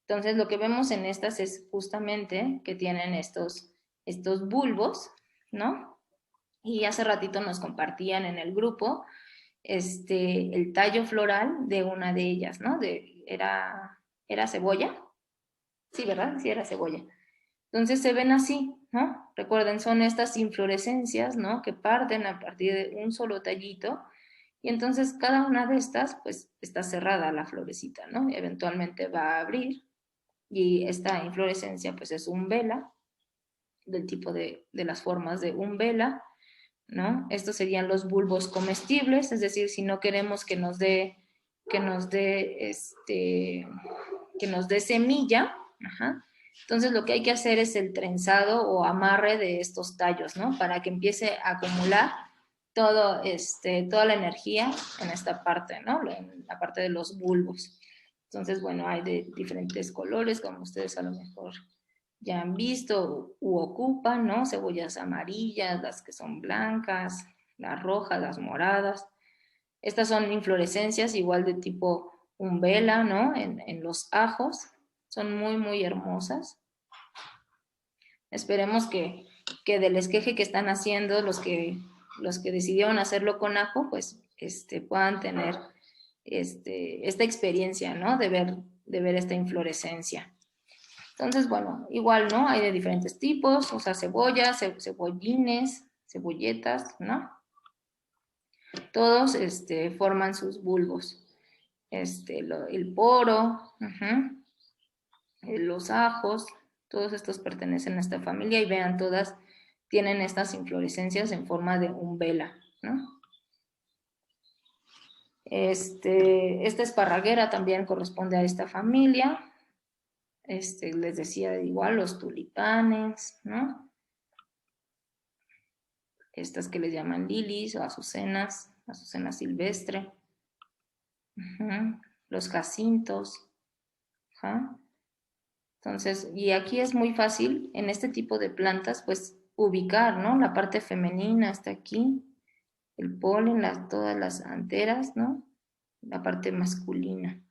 S1: Entonces, lo que vemos en estas es justamente que tienen estos bulbos, ¿no? Y hace ratito nos compartían en el grupo el tallo floral de una de ellas, ¿no? ¿Era cebolla? Sí, ¿verdad? Sí, era cebolla. Entonces se ven así, ¿no? Recuerden, son estas inflorescencias, ¿no? Que parten a partir de un solo tallito y entonces cada una de estas, pues, está cerrada la florecita, ¿no? Y eventualmente va a abrir y esta inflorescencia pues es umbela, del tipo de las formas de umbela, ¿no? Estos serían los bulbos comestibles, es decir, si no queremos que nos dé, que nos dé semilla, ajá, entonces lo que hay que hacer es el trenzado o amarre de estos tallos, ¿no? Para que empiece a acumular toda la energía en esta parte, ¿no? En la parte de los bulbos. Entonces, bueno, hay de diferentes colores, como ustedes a lo mejor ya han visto u ocupan, ¿no? Cebollas amarillas, las que son blancas, las rojas, las moradas. Estas son inflorescencias igual de tipo umbela, ¿no? En los ajos. Son muy, muy hermosas. Esperemos que del esqueje que están haciendo los que decidieron hacerlo con ajo, pues puedan tener esta experiencia, ¿no? De ver esta inflorescencia. Entonces, bueno, igual, ¿no? Hay de diferentes tipos, o sea, cebollas, cebollines, cebolletas, ¿no? Todos forman sus bulbos. El poro, los ajos, todos estos pertenecen a esta familia y vean, todas tienen estas inflorescencias en forma de umbela, ¿no? Esta esparraguera también corresponde a esta familia. Les decía igual los tulipanes, ¿no? Estas que les llaman lilies o azucenas silvestre, los jacintos. Entonces, y aquí es muy fácil en este tipo de plantas, pues ubicar, ¿no? La parte femenina está aquí, el polen, todas las anteras, ¿no? La parte masculina.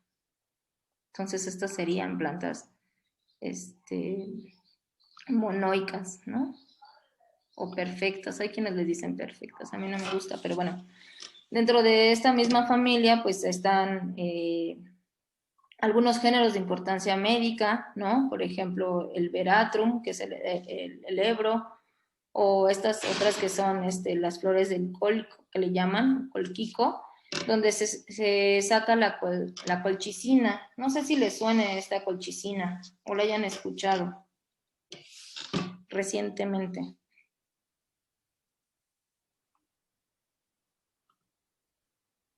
S1: Entonces, estas serían plantas, monoicas, ¿no? O perfectas, hay quienes les dicen perfectas, a mí no me gusta, pero bueno. Dentro de esta misma familia, pues están algunos géneros de importancia médica, ¿no? Por ejemplo, el veratrum, que es el hebro, o estas otras que son las flores del cólico, que le llaman colquico, donde se saca la colchicina. No sé si les suene esta colchicina o la hayan escuchado recientemente.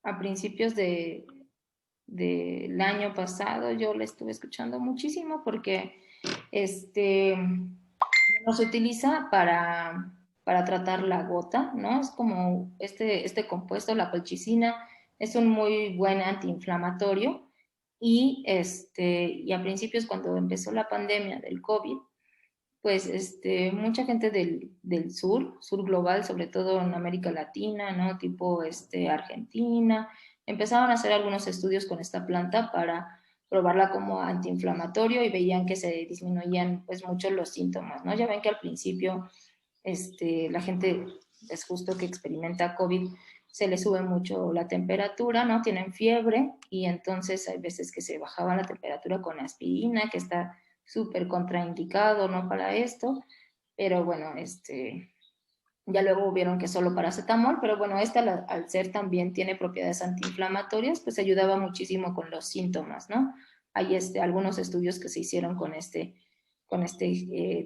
S1: A principios del año pasado yo la estuve escuchando muchísimo porque no se utiliza para tratar la gota, ¿no? Es como este compuesto, la colchicina, es un muy buen antiinflamatorio y a principios cuando empezó la pandemia del COVID, pues mucha gente del sur global, sobre todo en América Latina, ¿no? Tipo Argentina, empezaron a hacer algunos estudios con esta planta para probarla como antiinflamatorio y veían que se disminuían pues mucho los síntomas, ¿no? Ya ven que al principio la gente es justo que experimenta COVID, se le sube mucho la temperatura, ¿no? Tienen fiebre y entonces hay veces que se bajaba la temperatura con aspirina, que está súper contraindicado, ¿no? Para esto, pero bueno, ya luego vieron que solo paracetamol, pero bueno, al ser también tiene propiedades antiinflamatorias, pues ayudaba muchísimo con los síntomas, ¿no? Hay algunos estudios que se hicieron con este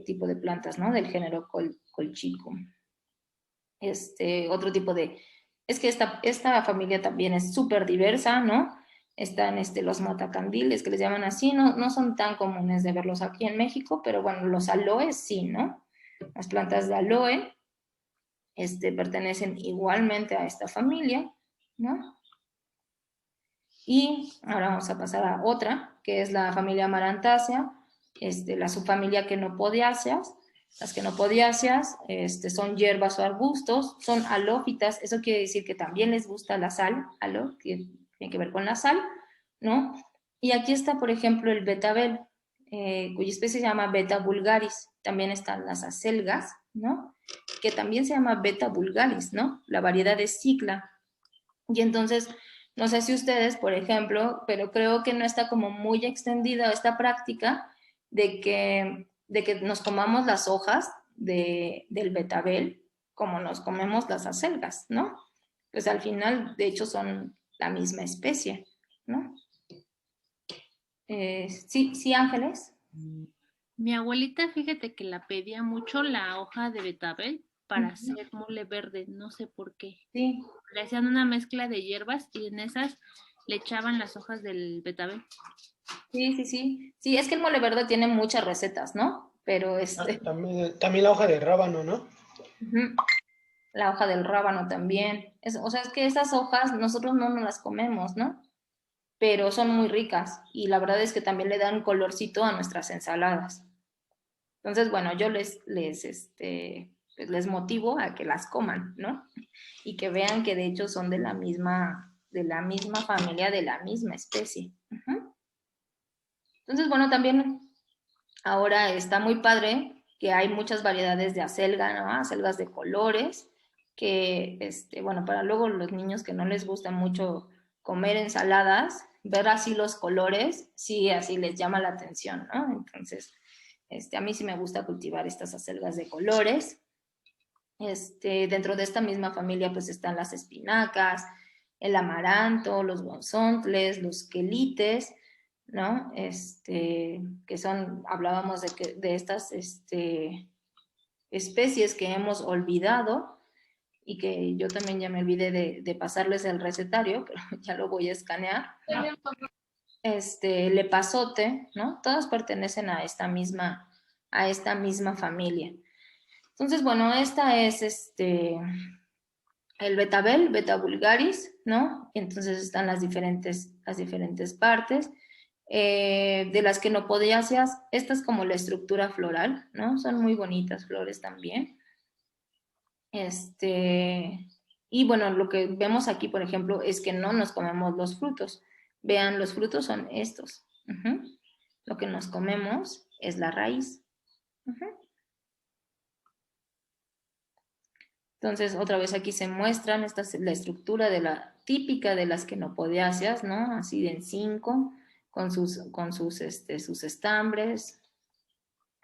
S1: tipo de plantas, ¿no? Del género colchico. Otro tipo es que esta familia también es súper diversa, ¿no? Están los matacandiles, que les llaman así, no son tan comunes de verlos aquí en México, pero bueno, los aloes sí, ¿no? Las plantas de aloe pertenecen igualmente a esta familia, ¿no? Y ahora vamos a pasar a otra, que es la familia Amarantaceae, la subfamilia Quenopodiaceas. Las quenopodiáceas son hierbas o arbustos, son halófitas, eso quiere decir que también les gusta la sal, haló, que tiene que ver con la sal, ¿no? Y aquí está, por ejemplo, el betabel, cuya especie se llama Beta vulgaris. También están las acelgas, ¿no? Que también se llama Beta vulgaris, ¿no? La variedad es cicla. Y entonces, no sé si ustedes, por ejemplo, pero creo que no está como muy extendida esta práctica de que nos comamos las hojas del betabel como nos comemos las acelgas, ¿no? Pues al final, de hecho, son la misma especie, ¿no? Sí, sí, Ángeles.
S3: Mi abuelita, fíjate que la pedía mucho la hoja de betabel para hacer mole verde, no sé por qué.
S1: Sí.
S3: Le hacían una mezcla de hierbas y en esas le echaban las hojas del betabel.
S1: Sí, sí, sí. Sí, es que el mole verde tiene muchas recetas, ¿no? Pero
S4: también la hoja de rábano, ¿no?
S1: La hoja del rábano también. O sea, es que esas hojas nosotros no nos las comemos, ¿no? Pero son muy ricas y la verdad es que también le dan colorcito a nuestras ensaladas. Entonces, bueno, yo pues les motivo a que las coman, ¿no? Y que vean que de hecho son de la misma familia, de la misma especie. Entonces, bueno, también ahora está muy padre que hay muchas variedades de acelga, ¿no? Acelgas de colores, que, bueno, para luego los niños que no les gusta mucho comer ensaladas, ver así los colores, sí, así les llama la atención, ¿no? Entonces, a mí sí me gusta cultivar estas acelgas de colores. Dentro de esta misma familia, pues están las espinacas, el amaranto, los guauzontles, los quelites, ¿no? Que hablábamos de estas especies que hemos olvidado y que yo también ya me olvidé de pasarles el recetario, pero ya lo voy a escanear. El epazote, ¿no? Todos pertenecen a esta misma familia. Entonces, bueno, esta es el betabel, beta vulgaris, ¿no? Y entonces están las diferentes partes. De las quenopodiáceas, esta es como la estructura floral, ¿no? Son muy bonitas flores también. Y bueno, lo que vemos aquí, por ejemplo, es que no nos comemos los frutos. Vean, los frutos son estos. Lo que nos comemos es la raíz. Entonces, otra vez aquí se muestran, esta es la estructura de la típica de las quenopodeáceas, ¿no? Así de en 5, con sus estambres.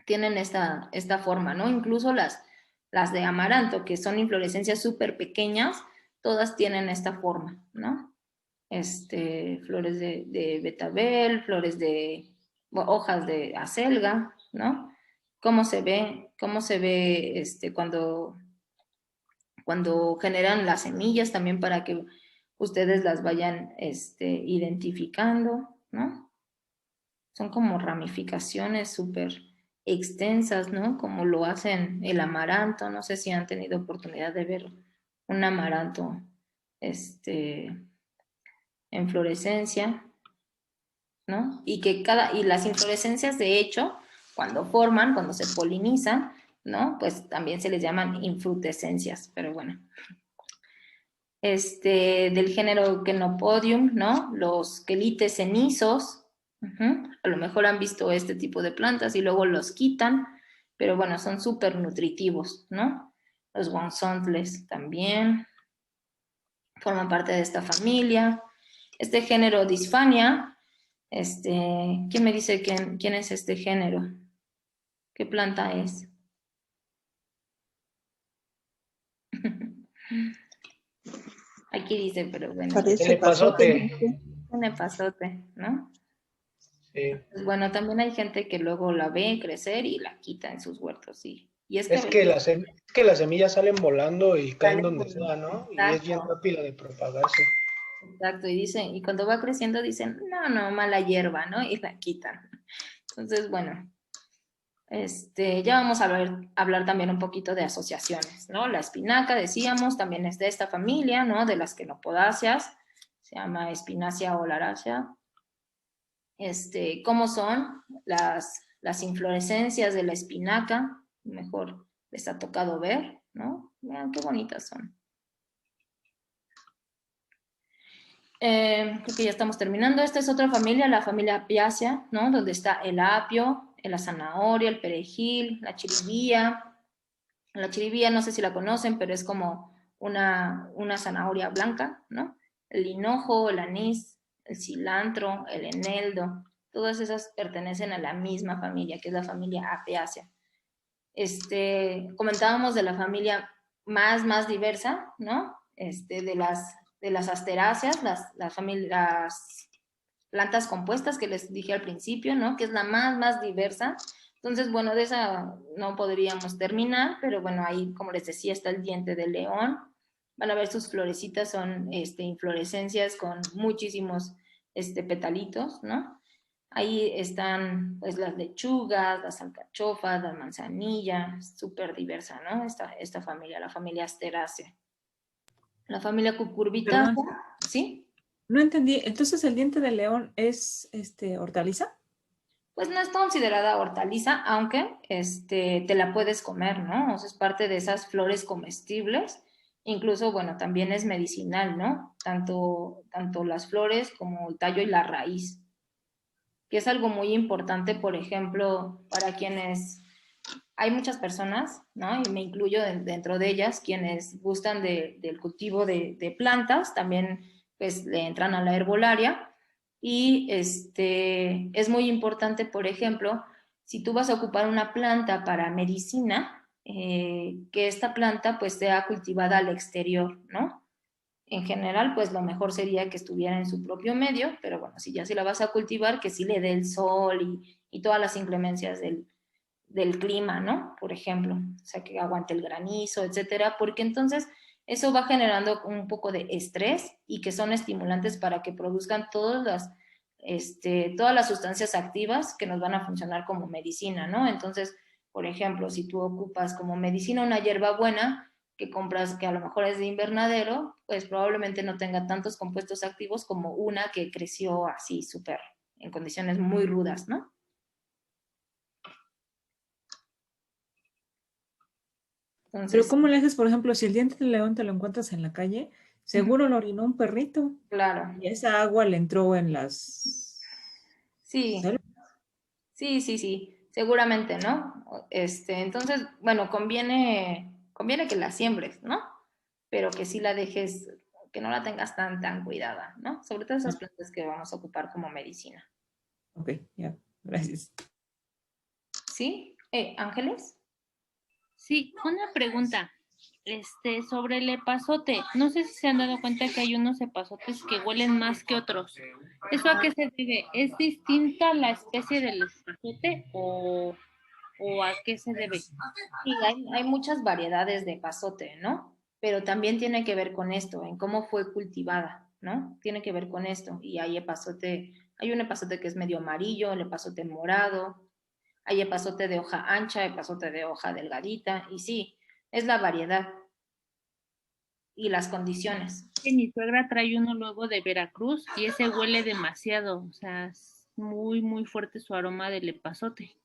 S1: Tienen esta forma, ¿no? Incluso las de amaranto, que son inflorescencias súper pequeñas, todas tienen esta forma, ¿no? Flores de betabel, hojas de acelga, ¿no? ¿Cómo se ve cuando generan las semillas también para que ustedes las vayan identificando, ¿no? Son como ramificaciones súper extensas, ¿no? Como lo hacen el amaranto. No sé si han tenido oportunidad de ver un amaranto en florescencia, ¿no? Y las inflorescencias, de hecho, cuando se polinizan, ¿no? Pues también se les llaman infrutescencias, pero bueno. Del género Chenopodium, ¿no? Los quelites cenizos, a lo mejor han visto este tipo de plantas y luego los quitan, pero bueno, son súper nutritivos, ¿no? Los guanzontles también forman parte de esta familia. Este género Disfania, ¿quién me dice quién es este género? ¿Qué planta es? Aquí dice, pero bueno.
S4: El epazote.
S1: Un epazote, ¿no?
S4: Sí.
S1: Pues bueno, también hay gente que luego la ve crecer y la quita en sus huertos, sí. Y es
S4: Es que las semillas salen volando y caen donde sea, ¿no? Y es bien rápida de propagarse.
S1: Exacto, y dicen, y cuando va creciendo dicen, no, mala hierba, ¿no? Y la quitan. Entonces, bueno, ya vamos a hablar también un poquito de asociaciones, ¿no? La espinaca, decíamos, también es de esta familia, ¿no? De las quenopodáceas, se llama Spinacia oleracea. ¿Cómo son las inflorescencias de la espinaca? Mejor les ha tocado ver, ¿no? Vean qué bonitas son. Creo que ya estamos terminando. Esta es otra familia, la familia Apiaceae, ¿no? Donde está el apio, la zanahoria, el perejil, la chiribía. La chiribía no sé si la conocen, pero es como una zanahoria blanca, ¿no? El hinojo, el anís, el cilantro, el eneldo, todas esas pertenecen a la misma familia, que es la familia Apiaceae. Comentábamos de la familia más diversa, ¿no? De las asteráceas, las plantas compuestas que les dije al principio, ¿no? Que es la más diversa. Entonces, bueno, de esa no podríamos terminar, pero bueno, ahí, como les decía, está el diente de león. Van a ver sus florecitas, son inflorescencias con muchísimos petalitos, ¿no? Ahí están pues las lechugas, las alcachofas, la manzanilla, súper diversa, ¿no? Esta familia, la familia Asteraceae. La familia Cucurbitácea, ¿sí?
S2: No entendí. Entonces, ¿el diente de león es hortaliza?
S1: Pues no es considerada hortaliza, aunque te la puedes comer, ¿no? O sea, es parte de esas flores comestibles. Incluso, bueno, también es medicinal, ¿no? Tanto las flores como el tallo y la raíz. Que es algo muy importante, por ejemplo, para quienes hay muchas personas, ¿no? Y me incluyo dentro de ellas, quienes gustan del cultivo de plantas, también pues le entran a la herbolaria y es muy importante, por ejemplo, si tú vas a ocupar una planta para medicina, que esta planta pues sea cultivada al exterior, ¿no? En general, pues lo mejor sería que estuviera en su propio medio, pero bueno, si ya la vas a cultivar, que sí le dé el sol y todas las inclemencias del clima, ¿no? Por ejemplo, o sea, que aguante el granizo, etcétera, porque entonces eso va generando un poco de estrés y que son estimulantes para que produzcan todas las sustancias activas que nos van a funcionar como medicina, ¿no? Entonces, por ejemplo, si tú ocupas como medicina una hierba buena que compras que a lo mejor es de invernadero, pues probablemente no tenga tantos compuestos activos como una que creció así súper en condiciones muy rudas, ¿no?
S2: Pero
S1: Entonces,
S2: ¿cómo le haces, por ejemplo, si el diente de león te lo encuentras en la calle, seguro lo orinó un perrito
S1: claro,
S2: y esa agua le entró en las
S1: sí,
S2: células?
S1: sí, seguramente, ¿no? Entonces, bueno, conviene que la siembres, ¿no? pero que sí la dejes, que no la tengas tan cuidada, ¿no? Sobre todo esas plantas que vamos a ocupar como medicina.
S2: Ok, ya, gracias.
S1: ¿Sí? ¿Ángeles?
S3: Sí, una pregunta. Sobre el epazote. No sé si se han dado cuenta que hay unos epazotes que huelen más que otros. ¿Eso a qué se debe? ¿Es distinta la especie del epazote o a qué se debe?
S1: Sí, hay muchas variedades de epazote, ¿no? Pero también tiene que ver con esto, en cómo fue cultivada, ¿no? Tiene que ver con esto. Y hay epazote, hay un epazote que es medio amarillo, el epazote morado, hay epazote de hoja ancha, epazote de hoja delgadita, y sí, es la variedad y las condiciones.
S3: Mi suegra trae uno luego de Veracruz y ese huele demasiado, o sea, es muy, muy fuerte su aroma del epazote.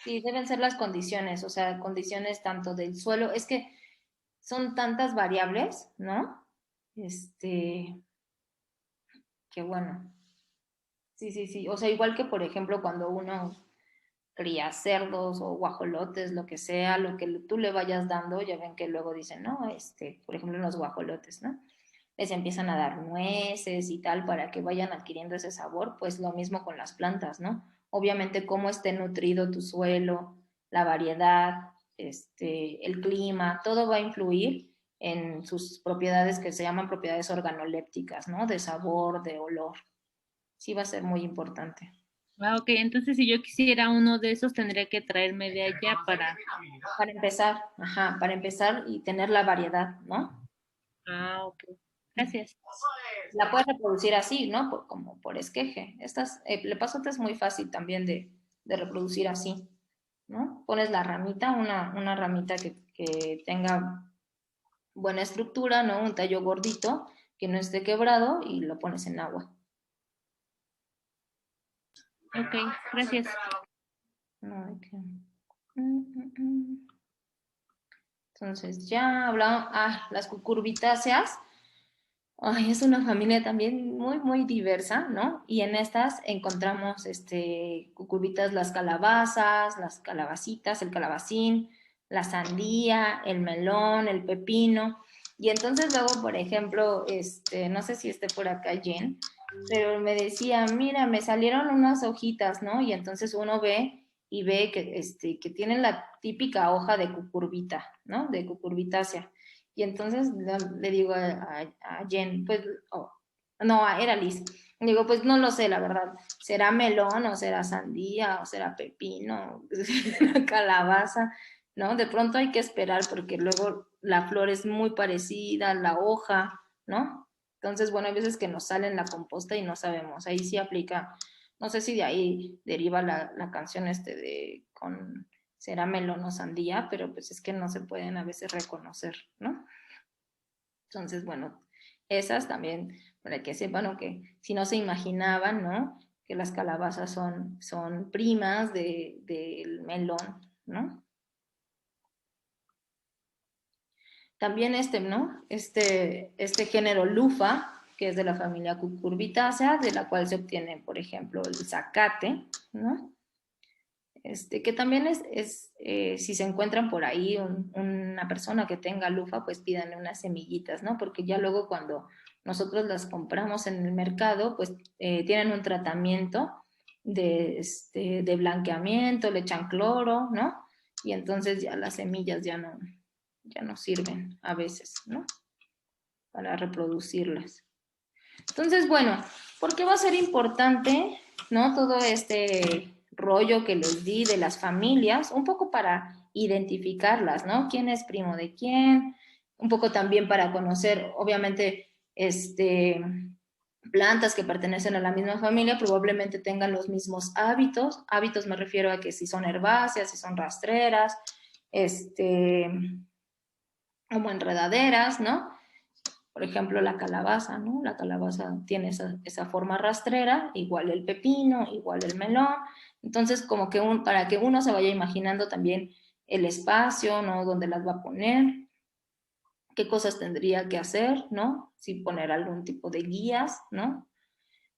S1: Sí, deben ser las condiciones, o sea, condiciones tanto del suelo, es que son tantas variables, ¿no? Que bueno. Sí. O sea, igual que por ejemplo cuando uno cría cerdos o guajolotes, lo que sea, lo que tú le vayas dando, ya ven que luego dicen, no, por ejemplo en los guajolotes, ¿no? Les empiezan a dar nueces y tal para que vayan adquiriendo ese sabor, pues lo mismo con las plantas, ¿no? Obviamente cómo esté nutrido tu suelo, la variedad, el clima, todo va a influir en sus propiedades que se llaman propiedades organolépticas, ¿no? De sabor, de olor. Sí va a ser muy importante.
S3: Ah, ok, entonces si yo quisiera uno de esos tendría que traerme de allá para...
S1: Para empezar, ajá, para empezar y tener la variedad, ¿no?
S3: Ah, ok. Gracias.
S1: La puedes reproducir así, ¿no? Como por esqueje. El epazote es muy fácil también de reproducir así, ¿no? Pones la ramita, una ramita que tenga buena estructura, ¿no? Un tallo gordito, que no esté quebrado y lo pones en agua.
S3: Ok, gracias.
S1: No, Entonces, ya hablamos, las cucurbitáceas. Ay, es una familia también muy diversa, ¿no? Y en estas encontramos cucurbitas, las calabazas, las calabacitas, el calabacín, la sandía, el melón, el pepino. Y entonces luego, por ejemplo, no sé si esté por acá Jen, pero me decía, mira, me salieron unas hojitas, ¿no? Y entonces uno ve y ve que tienen la típica hoja de cucurbita, ¿no? De cucurbitácea. Y entonces le digo a Jen, pues, no, era Liz. Digo, pues no lo sé, la verdad. ¿Será melón o será sandía o será pepino, calabaza? ¿No? De pronto hay que esperar porque luego la flor es muy parecida, la hoja, ¿no? Entonces, bueno, hay veces que nos sale en la composta y no sabemos. Ahí sí aplica, no sé si de ahí deriva la canción con será melón o sandía, pero pues es que no se pueden a veces reconocer, ¿no? Entonces, bueno, esas también, para que sepan o que si no se imaginaban, ¿no? Que las calabazas son primas del melón, ¿no? También ¿no? Este género lufa, que es de la familia Cucurbitácea, de la cual se obtiene, por ejemplo, el zacate, ¿no? Que también si se encuentran por ahí una persona que tenga lufa, pues pídanle unas semillitas, ¿no? Porque ya luego cuando nosotros las compramos en el mercado, pues tienen un tratamiento de blanqueamiento, le echan cloro, ¿no? Y entonces ya las semillas ya no sirven a veces, ¿no? Para reproducirlas. Entonces, bueno, ¿por qué va a ser importante, ¿no? Todo este rollo que les di de las familias, un poco para identificarlas, ¿no? ¿Quién es primo de quién? Un poco también para conocer, obviamente, plantas que pertenecen a la misma familia probablemente tengan los mismos hábitos. Hábitos me refiero a que si son herbáceas, si son rastreras, como enredaderas, ¿no? Por ejemplo, la calabaza, ¿no? La calabaza tiene esa forma rastrera, igual el pepino, igual el melón. Entonces, como que para que uno se vaya imaginando también el espacio, ¿no? Donde las va a poner, qué cosas tendría que hacer, ¿no? Si poner algún tipo de guías, ¿no?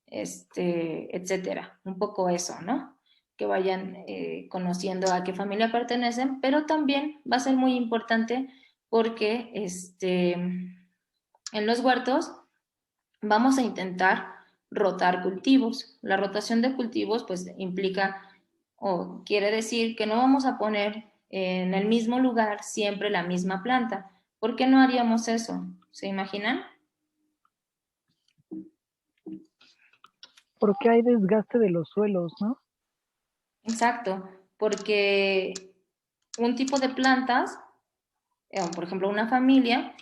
S1: Etcétera. Un poco eso, ¿no? Que vayan conociendo a qué familia pertenecen, pero también va a ser muy importante porque, En los huertos vamos a intentar rotar cultivos. La rotación de cultivos pues implica o quiere decir que no vamos a poner en el mismo lugar siempre la misma planta. ¿Por qué no haríamos eso? ¿Se imaginan?
S5: Porque hay desgaste de los suelos, ¿no?
S1: Exacto, porque un tipo de plantas, por ejemplo, una familia,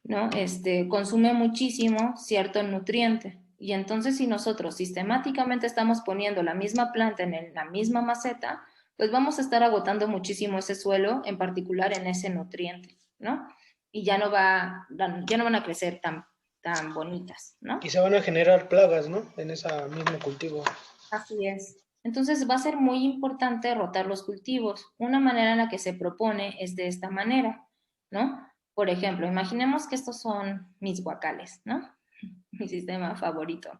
S1: ¿no? Consume muchísimo cierto nutriente. Y entonces si nosotros sistemáticamente estamos poniendo la misma planta en la misma maceta, pues vamos a estar agotando muchísimo ese suelo, en particular en ese nutriente, ¿no? Y ya no van a crecer tan bonitas, ¿no?
S4: Y se van a generar plagas, ¿no? En ese mismo cultivo.
S1: Así es. Entonces va a ser muy importante rotar los cultivos. Una manera en la que se propone es de esta manera, ¿no? Por ejemplo, imaginemos que estos son mis guacales, ¿no? Mi sistema favorito.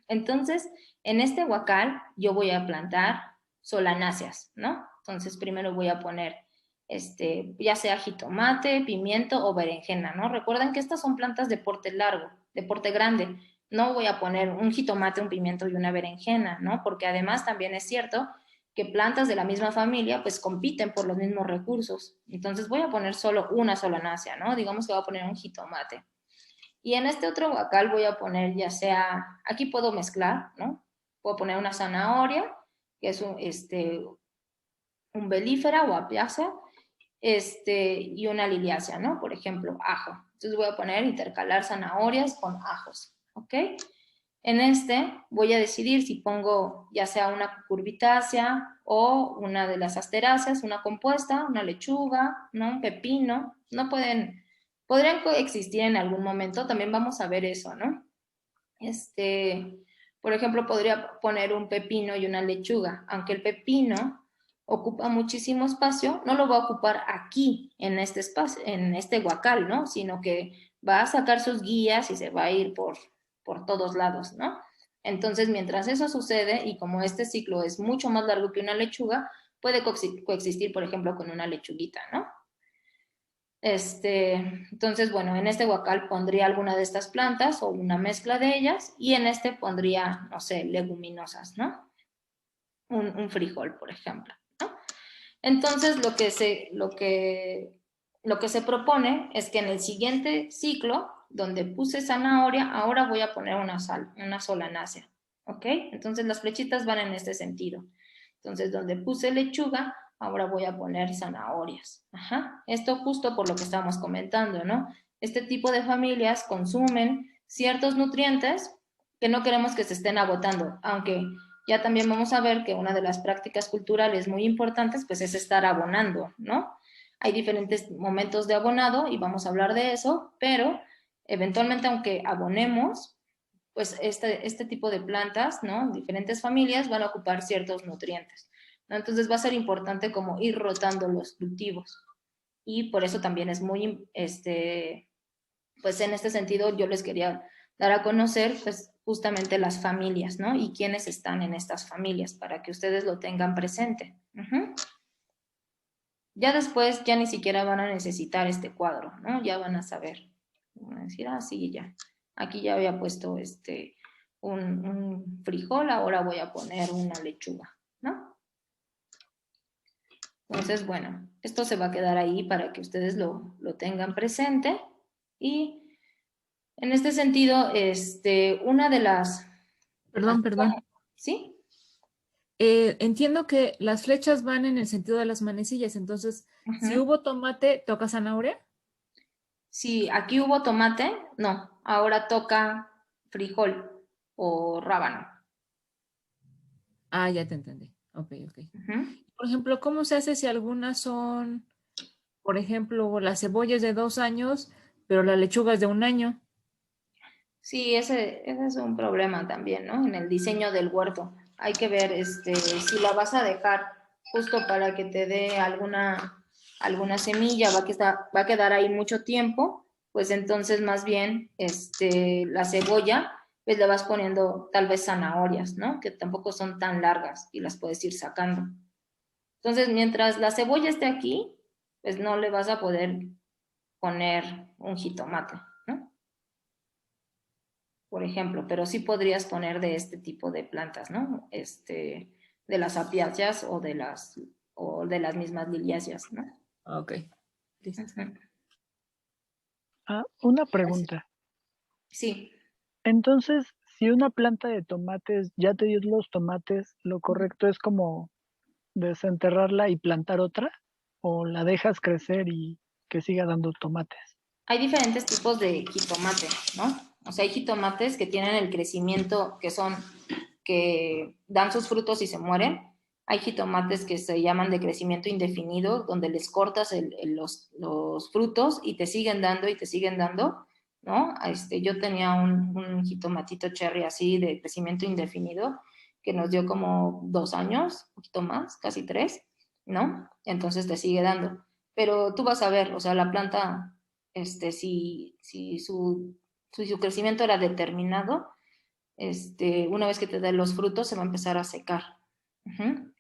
S1: Entonces, en este guacal yo voy a plantar solanáceas, ¿no? Entonces, primero voy a poner, ya sea jitomate, pimiento o berenjena, ¿no? Recuerden que estas son plantas de porte largo, de porte grande. No voy a poner un jitomate, un pimiento y una berenjena, ¿no? Porque además también es cierto que plantas de la misma familia pues compiten por los mismos recursos. Entonces voy a poner solo una solanácea, ¿no? Digamos que voy a poner un jitomate. Y en este otro guacal voy a poner ya sea, aquí puedo mezclar, ¿no? Puedo poner una zanahoria, que es un belífera o apiácea, y una liliácea, ¿no? Por ejemplo, ajo. Entonces voy a poner, intercalar zanahorias con ajos, ¿ok? En voy a decidir si pongo ya sea una cucurbitácea o una de las asteráceas, una compuesta, una lechuga, ¿no? Un pepino. No podrían coexistir en algún momento, también vamos a ver eso, ¿no? Por ejemplo, podría poner un pepino y una lechuga, aunque el pepino ocupa muchísimo espacio, no lo va a ocupar aquí, en este espacio, en este guacal, ¿no? Sino que va a sacar sus guías y se va a ir por todos lados, ¿no? Entonces, mientras eso sucede, y como este ciclo es mucho más largo que una lechuga, puede coexistir, por ejemplo, con una lechuguita, ¿no? Entonces, bueno, en este guacal pondría alguna de estas plantas o una mezcla de ellas y en pondría, no sé, leguminosas, ¿no? Un frijol, por ejemplo, ¿no? Entonces, lo que se propone es que en el siguiente ciclo, donde puse zanahoria, ahora voy a poner una solanácea, ¿ok? Entonces, las flechitas van en este sentido. Entonces, donde puse lechuga, ahora voy a poner zanahorias. Ajá. Esto justo por lo que estábamos comentando, ¿no? Este tipo de familias consumen ciertos nutrientes que no queremos que se estén agotando, aunque ya también vamos a ver que una de las prácticas culturales muy importantes pues es estar abonando, ¿no? Hay diferentes momentos de abonado y vamos a hablar de eso, pero eventualmente aunque abonemos, pues este tipo de plantas, ¿no? Diferentes familias van a ocupar ciertos nutrientes, ¿no? Entonces va a ser importante como ir rotando los cultivos y por eso también es muy, pues en este sentido yo les quería dar a conocer pues justamente las familias, ¿no? Y quiénes están en estas familias para que ustedes lo tengan presente. Ya después ya ni siquiera van a necesitar este cuadro, ¿no? Ya van a saber. Van a decir, ah, sí, ya. Aquí ya había puesto un frijol, ahora voy a poner una lechuga, ¿no? Entonces, bueno, esto se va a quedar ahí para que ustedes lo tengan presente y en este sentido, una de las...
S2: Perdón.
S1: ¿Sí?
S2: Entiendo que las flechas van en el sentido de las manecillas, entonces, si hubo tomate, ¿toca zanahoria?
S1: Si aquí hubo tomate, no, ahora toca frijol o rábano.
S2: Ah, ya te entendí. Ok. Por ejemplo, ¿cómo se hace si algunas son, por ejemplo, las cebollas de 2 años, pero la lechuga es de 1 año?
S1: Sí, ese es un problema también, ¿no? En el diseño del huerto. Hay que ver si la vas a dejar justo para que te dé alguna semilla, va a quedar ahí mucho tiempo, pues entonces más bien la cebolla, pues le vas poniendo tal vez zanahorias, ¿no? Que tampoco son tan largas y las puedes ir sacando. Entonces, mientras la cebolla esté aquí, pues no le vas a poder poner un jitomate, ¿no? por ejemplo, pero sí podrías poner de este tipo de plantas, ¿no? De las apiáceas o de las mismas liliáceas, ¿no?
S2: Ok, listo.
S1: Ujú.
S5: Una pregunta.
S1: Sí.
S5: Entonces, si una planta de tomates ya te dio los tomates, ¿lo correcto es como desenterrarla y plantar otra? ¿O la dejas crecer y que siga dando tomates?
S1: Hay diferentes tipos de jitomate, ¿no? O sea, hay jitomates que tienen el crecimiento, que dan sus frutos y se mueren. Hay jitomates que se llaman de crecimiento indefinido, donde les cortas los frutos y te siguen dando y te siguen dando, ¿no? Yo tenía un jitomatito cherry así de crecimiento indefinido que nos dio como 2 años, un poquito más, casi 3, ¿no? Entonces te sigue dando. Pero tú vas a ver, o sea, la planta, si su crecimiento era determinado, una vez que te dé los frutos se va a empezar a secar. Uh-huh.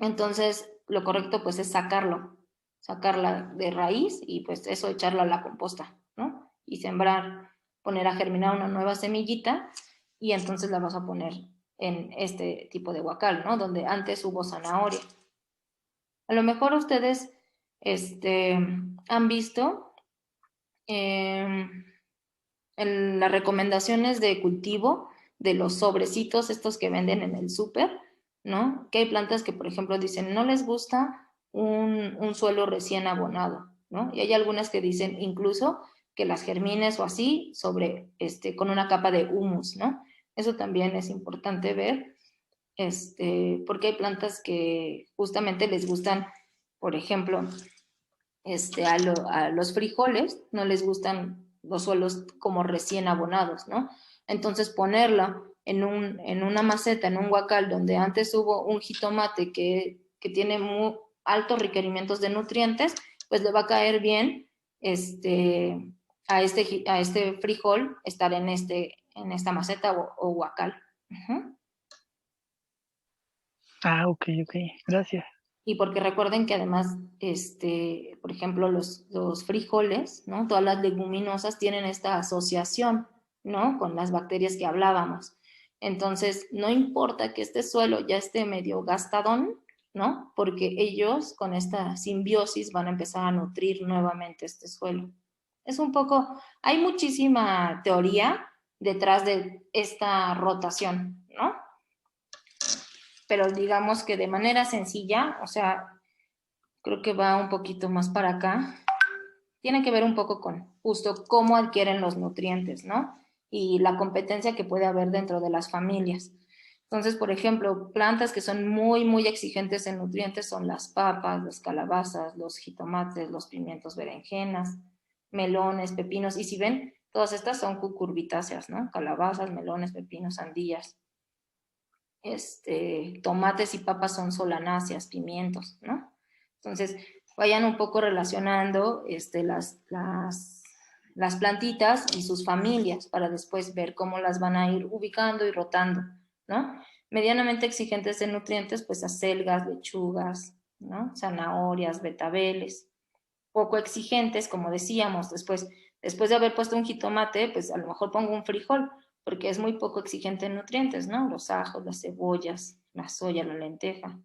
S1: Entonces, lo correcto pues es sacarla de raíz y pues eso echarla a la composta, ¿no? Y sembrar, poner a germinar una nueva semillita y entonces la vas a poner en este tipo de huacal, ¿no? Donde antes hubo zanahoria. A lo mejor ustedes han visto en las recomendaciones de cultivo de los sobrecitos estos que venden en el súper, ¿no? Que hay plantas que, por ejemplo, dicen, no les gusta un suelo recién abonado, ¿no? Y hay algunas que dicen incluso que las germines o así con una capa de humus, ¿no? Eso también es importante ver, porque hay plantas que justamente les gustan, por ejemplo, a los frijoles no les gustan los suelos como recién abonados, ¿no? Entonces ponerla en una maceta, en un huacal donde antes hubo un jitomate que tiene muy altos requerimientos de nutrientes, pues le va a caer bien a este frijol estar en esta maceta o huacal. Uh-huh.
S5: Ok, ok, gracias.
S1: Y porque recuerden que además, por ejemplo, los frijoles, ¿no? Todas las leguminosas tienen esta asociación, ¿no? Con las bacterias que hablábamos. Entonces, no importa que este suelo ya esté medio gastadón, ¿no? Porque ellos con esta simbiosis van a empezar a nutrir nuevamente este suelo. Hay muchísima teoría detrás de esta rotación, ¿no? Pero digamos que de manera sencilla, o sea, creo que va un poquito más para acá. Tiene que ver un poco con justo cómo adquieren los nutrientes, ¿no? Y la competencia que puede haber dentro de las familias. Entonces, por ejemplo, plantas que son muy, muy exigentes en nutrientes son las papas, las calabazas, los jitomates, los pimientos, berenjenas, melones, pepinos. Y si ven, todas estas son cucurbitáceas, ¿no? Calabazas, melones, pepinos, sandías. Tomates y papas son solanáceas, pimientos, ¿no? Entonces, vayan un poco relacionando las plantitas y sus familias para después ver cómo las van a ir ubicando y rotando, ¿no? Medianamente exigentes en nutrientes, pues acelgas, lechugas, ¿no? Zanahorias, betabeles. Poco exigentes, como decíamos, después de haber puesto un jitomate, pues a lo mejor pongo un frijol, porque es muy poco exigente en nutrientes, ¿no? Los ajos, las cebollas, la soya, la lenteja.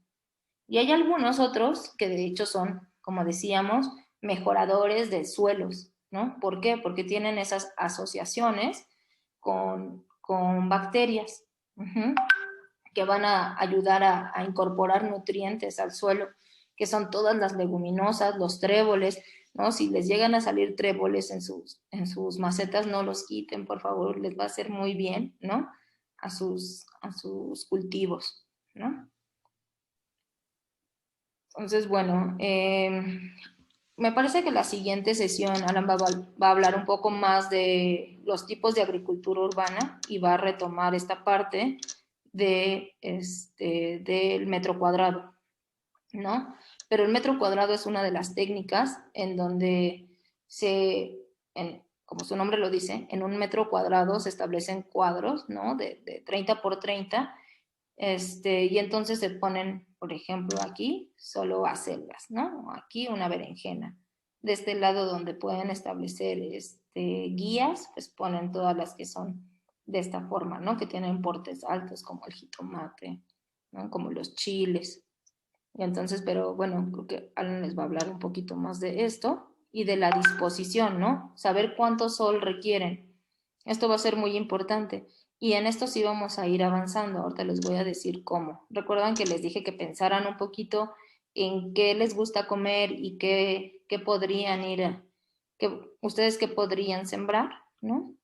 S1: Y hay algunos otros que de hecho son, como decíamos, mejoradores de suelos, ¿no? ¿Por qué? Porque tienen esas asociaciones con bacterias, uh-huh, que van a ayudar a incorporar nutrientes al suelo, que son todas las leguminosas, los tréboles, ¿no? Si les llegan a salir tréboles en sus macetas, no los quiten, por favor, les va a hacer muy bien, ¿no? A sus cultivos, ¿no? Entonces, bueno, me parece que la siguiente sesión Alan va a hablar un poco más de los tipos de agricultura urbana y va a retomar esta parte del metro cuadrado, ¿no? Pero el metro cuadrado es una de las técnicas en donde como su nombre lo dice, en un metro cuadrado se establecen cuadros, ¿no? De 30 por 30, y entonces se ponen, por ejemplo, aquí solo acelgas, ¿no? Aquí una berenjena. De este lado donde pueden establecer guías, pues ponen todas las que son de esta forma, ¿no? Que tienen portes altos como el jitomate, ¿no? Como los chiles. Y entonces, pero bueno, creo que Alan les va a hablar un poquito más de esto y de la disposición, ¿no? Saber cuánto sol requieren. Esto va a ser muy importante. Y en esto sí vamos a ir avanzando. Ahorita les voy a decir cómo. Recuerdan que les dije que pensaran un poquito en qué les gusta comer y qué podrían ir, ustedes qué podrían sembrar, ¿no?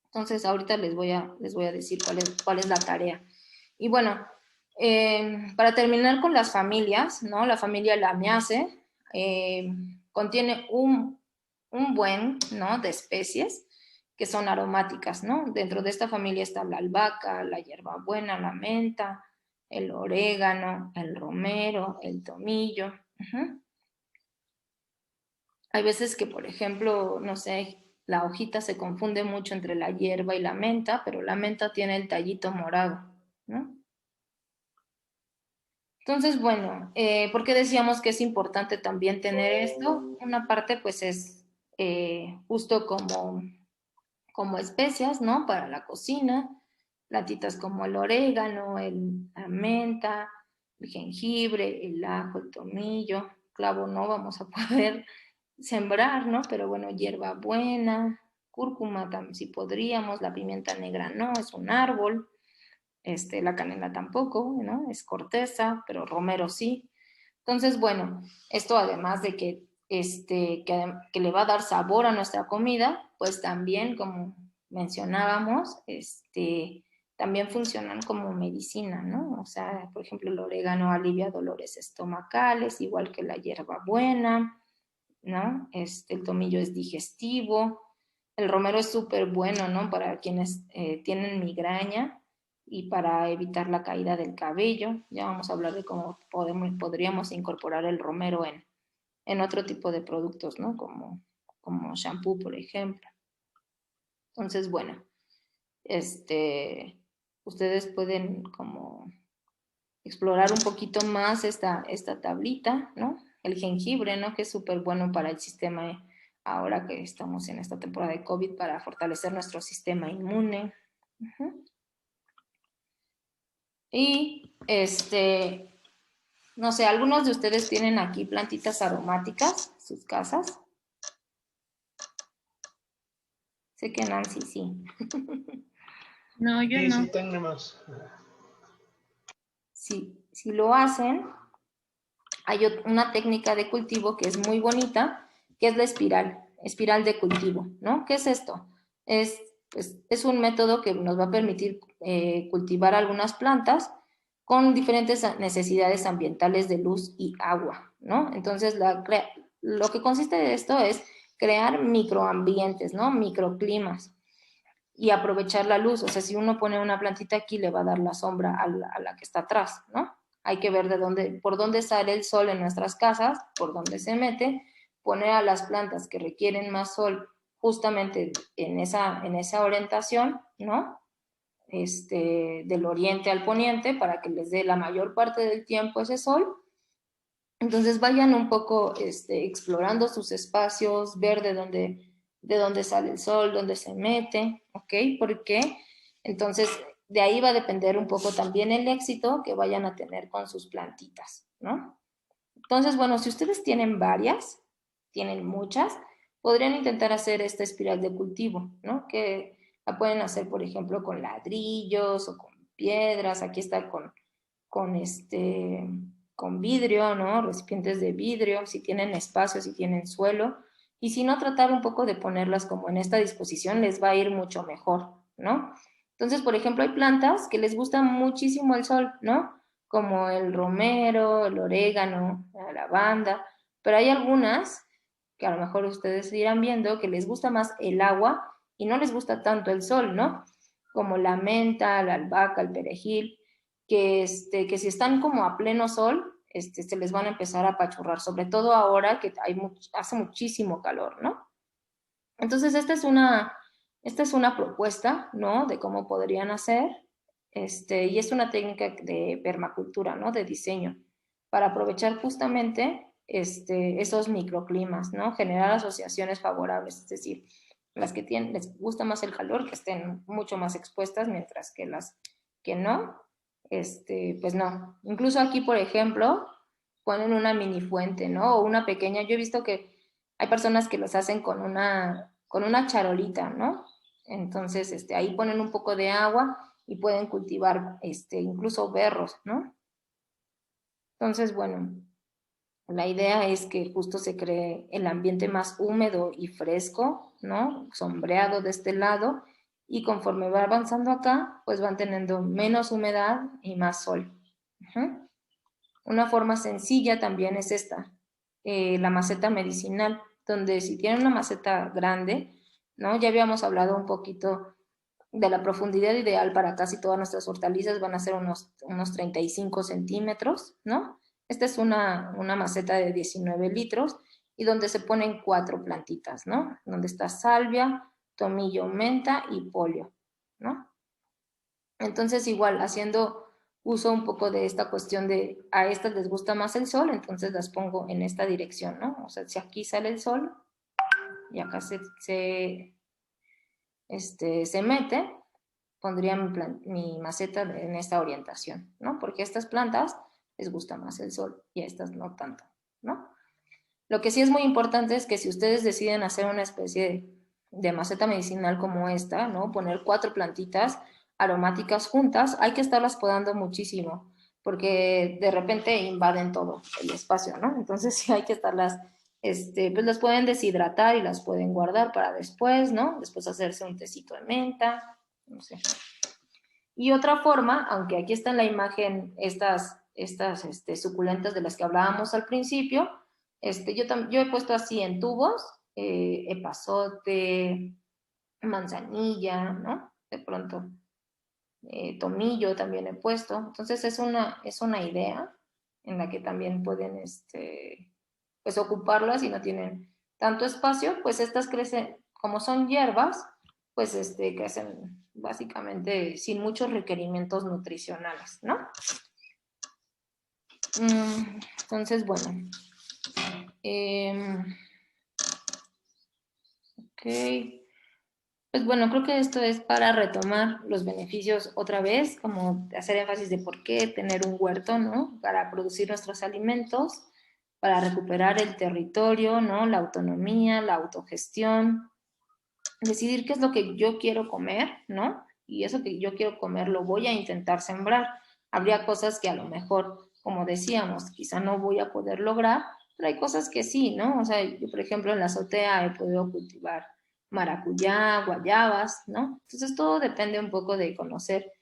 S1: Entonces ahorita les voy a decir cuál es la tarea. Y bueno, para terminar con las familias, ¿no? La familia Lamiaceae contiene un buen, ¿no? de especies que son aromáticas, ¿no? Dentro de esta familia está la albahaca, la hierbabuena, la menta, el orégano, el romero, el tomillo. Hay veces que, por ejemplo, no sé, la hojita se confunde mucho entre la hierba y la menta, pero la menta tiene el tallito morado, ¿no? Entonces, bueno, ¿por qué decíamos que es importante también tener esto? Una parte, pues, es justo como especias, ¿no? Para la cocina, platitas como el orégano, la menta, el jengibre, el ajo, el tomillo, clavo no vamos a poder sembrar, ¿no? Pero bueno, hierbabuena, cúrcuma también si podríamos, la pimienta negra no, es un árbol, la canela tampoco, ¿no? Es corteza, pero romero sí. Entonces, bueno, esto además de que le va a dar sabor a nuestra comida, pues también, como mencionábamos, también funcionan como medicina, ¿no? O sea, por ejemplo, el orégano alivia dolores estomacales, igual que la hierbabuena, ¿no? El tomillo es digestivo, el romero es súper bueno, ¿no? Para quienes tienen migraña y para evitar la caída del cabello. Ya vamos a hablar de cómo podríamos incorporar el romero en otro tipo de productos, ¿no? Como shampoo, por ejemplo. Entonces, bueno, ustedes pueden como explorar un poquito más esta tablita, ¿no? El jengibre, ¿no? Que es súper bueno para el sistema ahora que estamos en esta temporada de COVID para fortalecer nuestro sistema inmune. Y no sé, ¿algunos de ustedes tienen aquí plantitas aromáticas en sus casas? Sé que Nancy sí.
S3: No, yo
S4: Sí,
S3: no.
S4: sí, tenemos.
S1: Si lo hacen, hay una técnica de cultivo que es muy bonita, que es la espiral de cultivo, ¿no? ¿Qué es esto? Es un método que nos va a permitir cultivar algunas plantas con diferentes necesidades ambientales de luz y agua, ¿no? Entonces, lo que consiste de esto es crear microambientes, ¿no? Microclimas y aprovechar la luz. O sea, si uno pone una plantita aquí, le va a dar la sombra a la que está atrás, ¿no? Hay que ver por dónde sale el sol en nuestras casas, por dónde se mete, poner a las plantas que requieren más sol justamente en esa orientación, ¿no? Del oriente al poniente para que les dé la mayor parte del tiempo ese sol. Entonces vayan un poco explorando sus espacios, ver de dónde sale el sol, dónde se mete, ¿ok? Porque entonces de ahí va a depender un poco también el éxito que vayan a tener con sus plantitas, ¿no? Entonces, bueno, si ustedes tienen varias, tienen muchas, podrían intentar hacer esta espiral de cultivo, ¿no? Que la pueden hacer, por ejemplo, con ladrillos o con piedras. Aquí está con vidrio, ¿no? Recipientes de vidrio, si tienen espacio, si tienen suelo. Y si no, tratar un poco de ponerlas como en esta disposición les va a ir mucho mejor, ¿no? Entonces, por ejemplo, hay plantas que les gusta muchísimo el sol, ¿no? Como el romero, el orégano, la lavanda, pero hay algunas que a lo mejor ustedes irán viendo que les gusta más el agua y no les gusta tanto el sol, ¿no? Como la menta, la albahaca, el perejil, que si están como a pleno sol, se les van a empezar a apachurrar, sobre todo ahora que hace muchísimo calor, ¿no? Entonces, esta es una propuesta, ¿no? De cómo podrían hacer, y es una técnica de permacultura, ¿no? De diseño, para aprovechar justamente esos microclimas, ¿no? Generar asociaciones favorables, es decir, las que les gusta más el calor, que estén mucho más expuestas, mientras que las que no, pues no. Incluso aquí, por ejemplo, ponen una mini fuente, ¿no? O una pequeña. Yo he visto que hay personas que los hacen con una charolita, ¿no? Entonces, ahí ponen un poco de agua y pueden cultivar, incluso berros, ¿no? Entonces, bueno, la idea es que justo se cree el ambiente más húmedo y fresco, ¿no? Sombreado de este lado, y conforme va avanzando acá, pues van teniendo menos humedad y más sol. Una forma sencilla también es esta, la maceta medicinal, donde si tienen una maceta grande, ¿no? Ya habíamos hablado un poquito de la profundidad ideal para casi todas nuestras hortalizas, van a ser unos 35 centímetros, ¿no? Esta es una maceta de 19 litros y donde se ponen 4 plantitas, ¿no? Donde está salvia, tomillo, menta y polio, ¿no? Entonces igual, haciendo uso un poco de esta cuestión de a estas les gusta más el sol, entonces las pongo en esta dirección, ¿no? O sea, si aquí sale el sol y acá se mete, pondría mi maceta en esta orientación, ¿no? Porque a estas plantas les gusta más el sol y a estas no tanto, ¿no? Lo que sí es muy importante es que si ustedes deciden hacer una especie de maceta medicinal como esta, ¿no? Poner 4 plantitas aromáticas juntas, hay que estarlas podando muchísimo, porque de repente invaden todo el espacio, ¿no? Entonces sí hay que estarlas, pues las pueden deshidratar y las pueden guardar para después, ¿no? Después hacerse un tecito de menta, no sé. Y otra forma, aunque aquí está en la imagen estas suculentas de las que hablábamos al principio, yo he puesto así en tubos, epazote, manzanilla, ¿no? De pronto, tomillo también he puesto. Entonces es una idea en la que también pueden, pues ocuparlas y no tienen tanto espacio, pues estas crecen, como son hierbas, pues crecen básicamente sin muchos requerimientos nutricionales, ¿no? Entonces, bueno. Ok. Pues bueno, creo que esto es para retomar los beneficios otra vez, como hacer énfasis de por qué tener un huerto, ¿no? Para producir nuestros alimentos, para recuperar el territorio, ¿no? La autonomía, la autogestión, decidir qué es lo que yo quiero comer, ¿no? Y eso que yo quiero comer lo voy a intentar sembrar. Habría cosas que a lo mejor, como decíamos, quizá no voy a poder lograr, pero hay cosas que sí, ¿no? O sea, yo, por ejemplo, en la azotea he podido cultivar maracuyá, guayabas, ¿no? Entonces todo depende un poco de conocer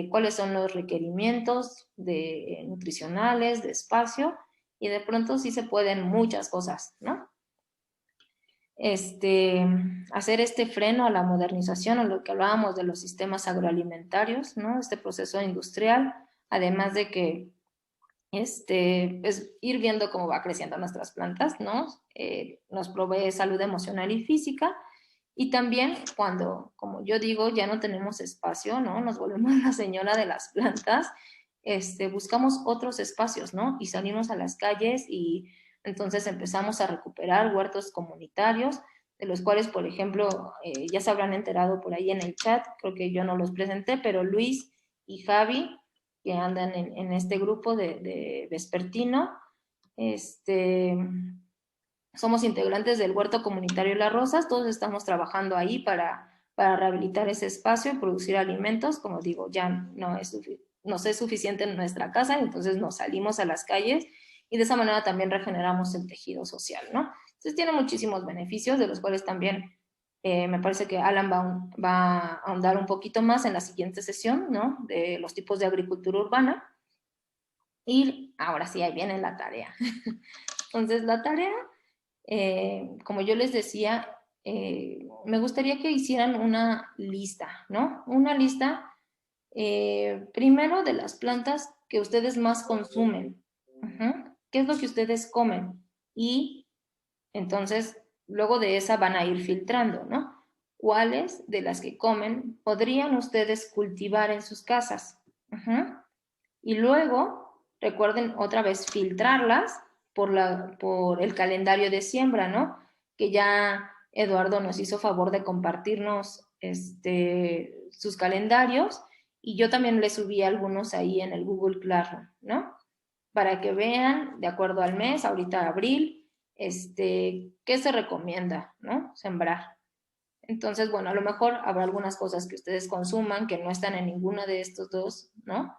S1: cuáles son los requerimientos nutricionales, de espacio, y de pronto sí se pueden muchas cosas, ¿no? Hacer este freno a la modernización, a lo que hablábamos de los sistemas agroalimentarios, ¿no? Este proceso industrial, además de que pues, ir viendo cómo va creciendo nuestras plantas, ¿no? Nos provee salud emocional y física, y también cuando, como yo digo, ya no tenemos espacio, ¿no? Nos volvemos la señora de las plantas, buscamos otros espacios, ¿no? Y salimos a las calles y entonces empezamos a recuperar huertos comunitarios, de los cuales, por ejemplo, ya se habrán enterado por ahí en el chat, creo que yo no los presenté, pero Luis y Javi, que andan en este grupo de Vespertino, somos integrantes del Huerto Comunitario Las Rosas, todos estamos trabajando ahí para rehabilitar ese espacio y producir alimentos. Como digo, ya no es suficiente en nuestra casa, entonces nos salimos a las calles y de esa manera también regeneramos el tejido social, ¿no? Entonces tiene muchísimos beneficios, de los cuales también me parece que Alan va a ahondar un poquito más en la siguiente sesión, ¿no? De los tipos de agricultura urbana. Y ahora sí, ahí viene la tarea. Entonces, la tarea, como yo les decía, me gustaría que hicieran una lista, ¿no? Una lista, primero de las plantas que ustedes más consumen. ¿Qué es lo que ustedes comen? Y entonces, luego de esa van a ir filtrando, ¿no? ¿Cuáles de las que comen podrían ustedes cultivar en sus casas? Y luego, recuerden otra vez filtrarlas por el calendario de siembra, ¿no? Que ya Eduardo nos hizo favor de compartirnos sus calendarios y yo también le subí algunos ahí en el Google Classroom, ¿no? Para que vean, de acuerdo al mes, ahorita abril, qué se recomienda, ¿no? Sembrar. Entonces, bueno, a lo mejor habrá algunas cosas que ustedes consuman que no están en ninguno de estos dos, ¿no?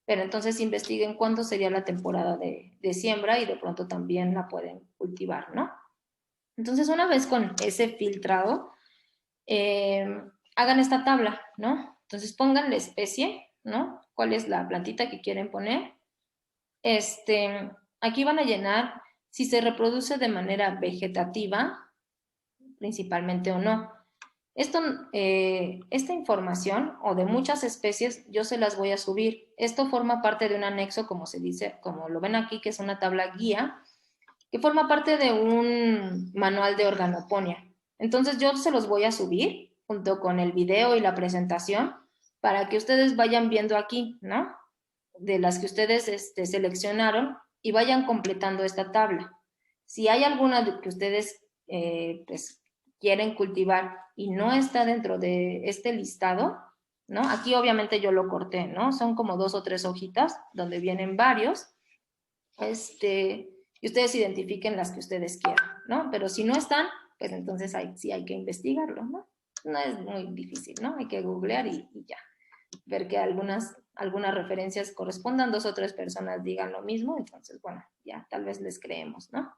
S1: Pero entonces investiguen cuándo sería la temporada de siembra y de pronto también la pueden cultivar, ¿no? Entonces, una vez con ese filtrado, hagan esta tabla, ¿no? Entonces, pongan la especie, ¿no? ¿Cuál es la plantita que quieren poner? Aquí van a llenar si se reproduce de manera vegetativa, principalmente o no. Esta información o de muchas especies yo se las voy a subir. Esto forma parte de un anexo, como se dice, como lo ven aquí, que es una tabla guía, que forma parte de un manual de organoponía. Entonces yo se los voy a subir junto con el video y la presentación para que ustedes vayan viendo aquí, ¿no? De las que ustedes seleccionaron y vayan completando esta tabla. Si hay alguna que ustedes pues, quieren cultivar y no está dentro de este listado, ¿no? Aquí obviamente yo lo corté, ¿no? Son como 2 o 3 hojitas donde vienen varios, y ustedes identifiquen las que ustedes quieran, ¿no? Pero si no están, pues entonces sí hay que investigarlo, ¿no? No es muy difícil, ¿no? Hay que googlear y ya. Ver que algunas referencias correspondan, 2 o 3 personas digan lo mismo, entonces, bueno, ya tal vez les creemos, ¿no?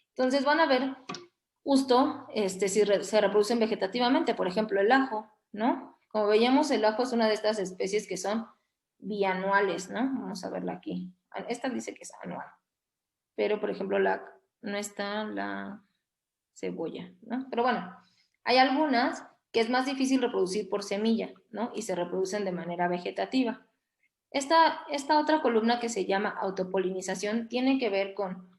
S1: Entonces van a ver justo si se reproducen vegetativamente, por ejemplo, el ajo, ¿no? Como veíamos, el ajo es una de estas especies que son bianuales, ¿no? Vamos a verla aquí. Esta dice que es anual, pero, por ejemplo, no está la cebolla, ¿no? Pero bueno, hay algunas que es más difícil reproducir por semilla, ¿no? Y se reproducen de manera vegetativa. Esta otra columna que se llama autopolinización tiene que ver con,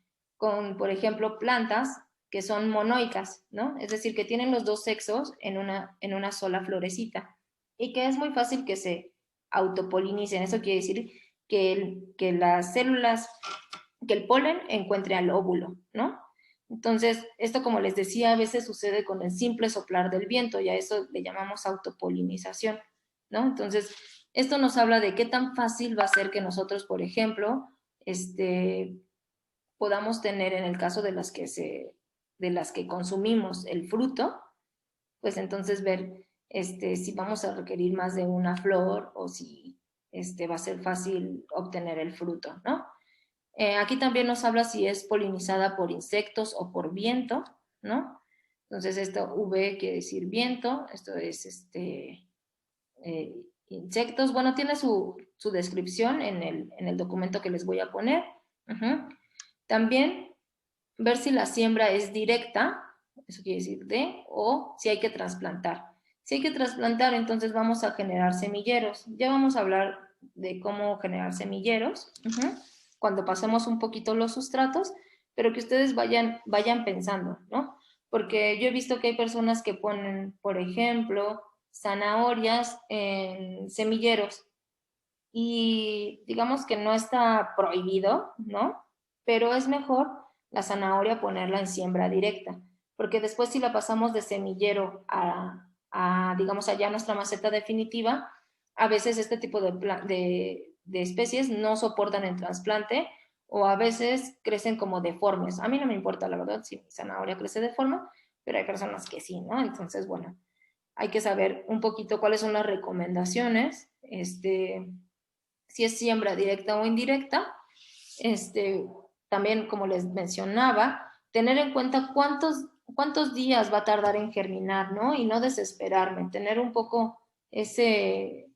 S1: por ejemplo, plantas que son monoicas, ¿no? Es decir, que tienen los dos sexos en una sola florecita y que es muy fácil que se autopolinicen. Eso quiere decir que las células, que el polen encuentre al óvulo, ¿no? Entonces, esto, como les decía, a veces sucede con el simple soplar del viento y a eso le llamamos autopolinización, ¿no? Entonces, esto nos habla de qué tan fácil va a ser que nosotros, por ejemplo, podamos tener, en el caso de las que consumimos el fruto, pues entonces ver si vamos a requerir más de una flor o si va a ser fácil obtener el fruto, ¿no? Aquí también nos habla si es polinizada por insectos o por viento, ¿no? Entonces esto V quiere decir viento, esto es insectos. Bueno, tiene su descripción en el documento que les voy a poner. También ver si la siembra es directa, eso quiere decir o si hay que trasplantar. Si hay que trasplantar, entonces vamos a generar semilleros. Ya vamos a hablar de cómo generar semilleros cuando pasemos un poquito los sustratos, pero que ustedes vayan pensando, ¿no? Porque yo he visto que hay personas que ponen, por ejemplo, zanahorias en semilleros y digamos que no está prohibido, ¿no? Pero es mejor la zanahoria ponerla en siembra directa, porque después si la pasamos de semillero a digamos, allá nuestra maceta definitiva, a veces este tipo de especies no soportan el trasplante o a veces crecen como deformes. A mí no me importa, la verdad, si mi zanahoria crece deforme, pero hay personas que sí, ¿no? Entonces, bueno, hay que saber un poquito cuáles son las recomendaciones, si es siembra directa o indirecta. También, como les mencionaba, tener en cuenta cuántos días va a tardar en germinar, ¿no? Y no desesperarme, tener un poco ese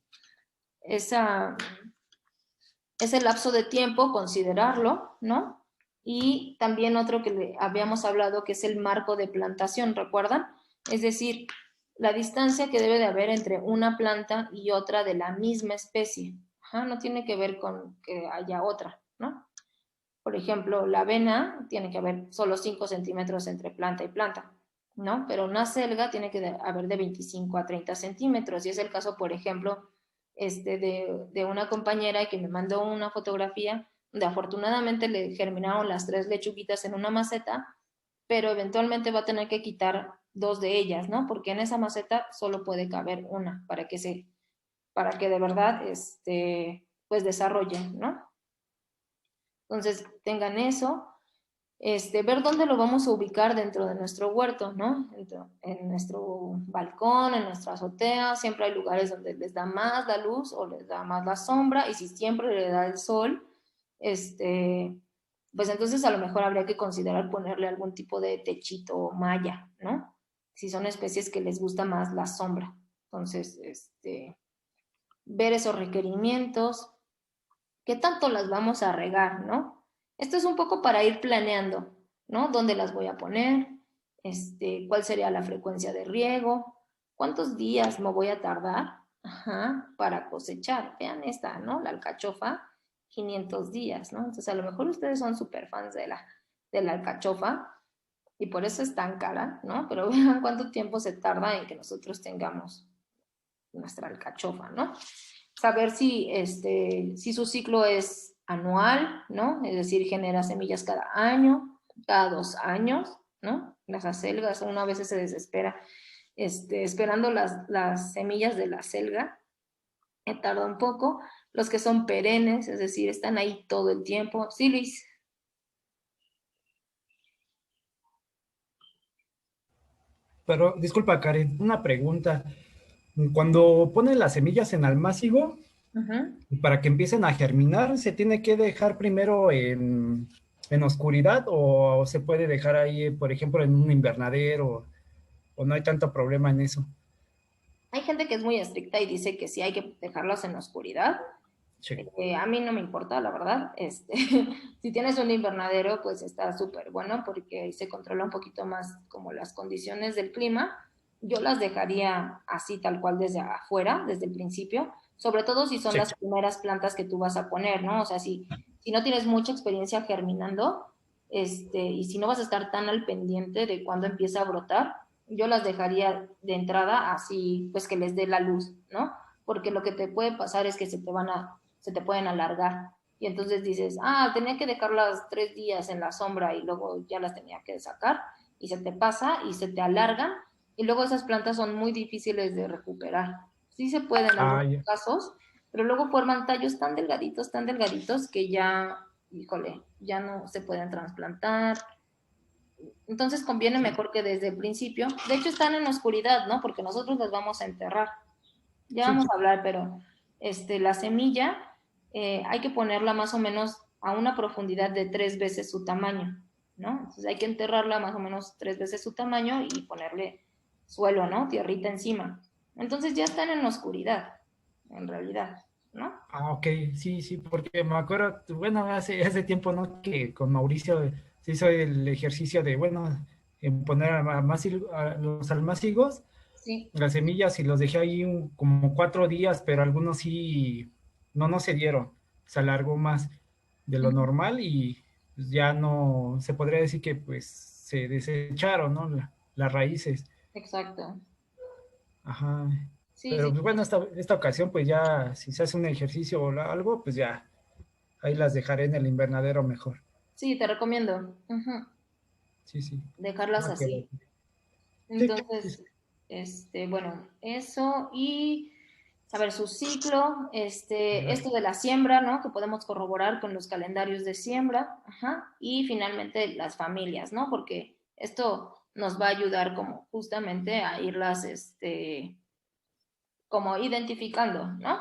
S1: lapso de tiempo, considerarlo, ¿no? Y también otro que habíamos hablado, que es el marco de plantación, ¿recuerdan? Es decir, la distancia que debe de haber entre una planta y otra de la misma especie. No tiene que ver con que haya otra, ¿no? Por ejemplo, la avena tiene que haber solo 5 centímetros entre planta y planta, ¿no? Pero una selga tiene que haber de 25 a 30 centímetros. Y es el caso, por ejemplo, de una compañera que me mandó una fotografía donde afortunadamente le germinaron las 3 lechuguitas en una maceta, pero eventualmente va a tener que quitar 2 de ellas, ¿no? Porque en esa maceta solo puede caber una para que de verdad, pues desarrollen, ¿no? Entonces, tengan eso. Ver dónde lo vamos a ubicar dentro de nuestro huerto, ¿no? En nuestro balcón, en nuestra azotea, siempre hay lugares donde les da más la luz o les da más la sombra, y si siempre le da el sol, pues entonces a lo mejor habría que considerar ponerle algún tipo de techito o malla, ¿no? Si son especies que les gusta más la sombra. Entonces, ver esos requerimientos, qué tanto las vamos a regar, ¿no? Esto es un poco para ir planeando, ¿no? ¿Dónde las voy a poner? ¿Cuál sería la frecuencia de riego? ¿Cuántos días me voy a tardar? Ajá, para cosechar. Vean esta, ¿no? La alcachofa, 500 días, ¿no? Entonces, a lo mejor ustedes son súper fans de la alcachofa y por eso es tan cara, ¿no? Pero vean cuánto tiempo se tarda en que nosotros tengamos nuestra alcachofa, ¿no? Saber si su ciclo es anual, ¿no? Es decir, genera semillas cada año, cada 2 años, ¿no? Las acelgas, uno a veces se desespera esperando las semillas de la acelga, tarda un poco. Los que son perennes, es decir, están ahí todo el tiempo. Sí, Luis.
S6: Pero, disculpa, Karen, una pregunta. Cuando ponen las semillas en almácigo, para que empiecen a germinar, ¿se tiene que dejar primero en oscuridad o se puede dejar ahí, por ejemplo, en un invernadero o no hay tanto problema en eso?
S1: Hay gente que es muy estricta y dice que sí hay que dejarlas en la oscuridad.
S6: Sí.
S1: A mí no me importa, la verdad. Si tienes un invernadero, pues está súper bueno porque se controla un poquito más como las condiciones del clima. Yo las dejaría así tal cual desde afuera, desde el principio, sobre todo si son las primeras plantas que tú vas a poner, ¿no? O sea, si no tienes mucha experiencia germinando, y si no vas a estar tan al pendiente de cuándo empieza a brotar, yo las dejaría de entrada así, pues que les dé la luz, ¿no? Porque lo que te puede pasar es que se te pueden alargar. Y entonces dices, tenía que dejarlas 3 días en la sombra y luego ya las tenía que sacar, y se te pasa y se te alargan, y luego esas plantas son muy difíciles de recuperar. Sí se pueden en algunos casos, pero luego forman tallos tan delgaditos que ya, híjole, ya no se pueden trasplantar. Entonces conviene mejor que desde el principio. De hecho están en la oscuridad, ¿no? Porque nosotros las vamos a enterrar. Ya vamos a hablar, pero la semilla hay que ponerla más o menos a una profundidad de 3 veces su tamaño, ¿no? Entonces hay que enterrarla más o menos 3 veces su tamaño y ponerle suelo, ¿no? Tierrita encima. Entonces ya están en la oscuridad, en realidad, ¿no?
S6: Ok, sí, porque me acuerdo, bueno, hace tiempo, ¿no? Que con Mauricio se hizo el ejercicio de, bueno, en poner a los almácigos,
S1: sí,
S6: las semillas, y los dejé ahí como 4 días, pero algunos sí, no se dieron, se alargó más de lo normal y pues ya no, se podría decir que pues se desecharon, ¿no? Las raíces.
S1: exacto.
S6: Ajá.
S1: Sí,
S6: Pero
S1: sí,
S6: pues bueno, esta ocasión pues ya, si se hace un ejercicio o algo, pues ya, ahí las dejaré en el invernadero mejor.
S1: sí, te recomiendo.
S6: Sí.
S1: Dejarlas
S6: Ah, qué
S1: así.
S6: bueno. Sí.
S1: Entonces, bueno, eso y saber su ciclo, esto de la siembra, ¿no? Que podemos corroborar con los calendarios de siembra, y finalmente las familias, ¿no? Porque esto nos va a ayudar como justamente a irlas, como identificando, ¿no?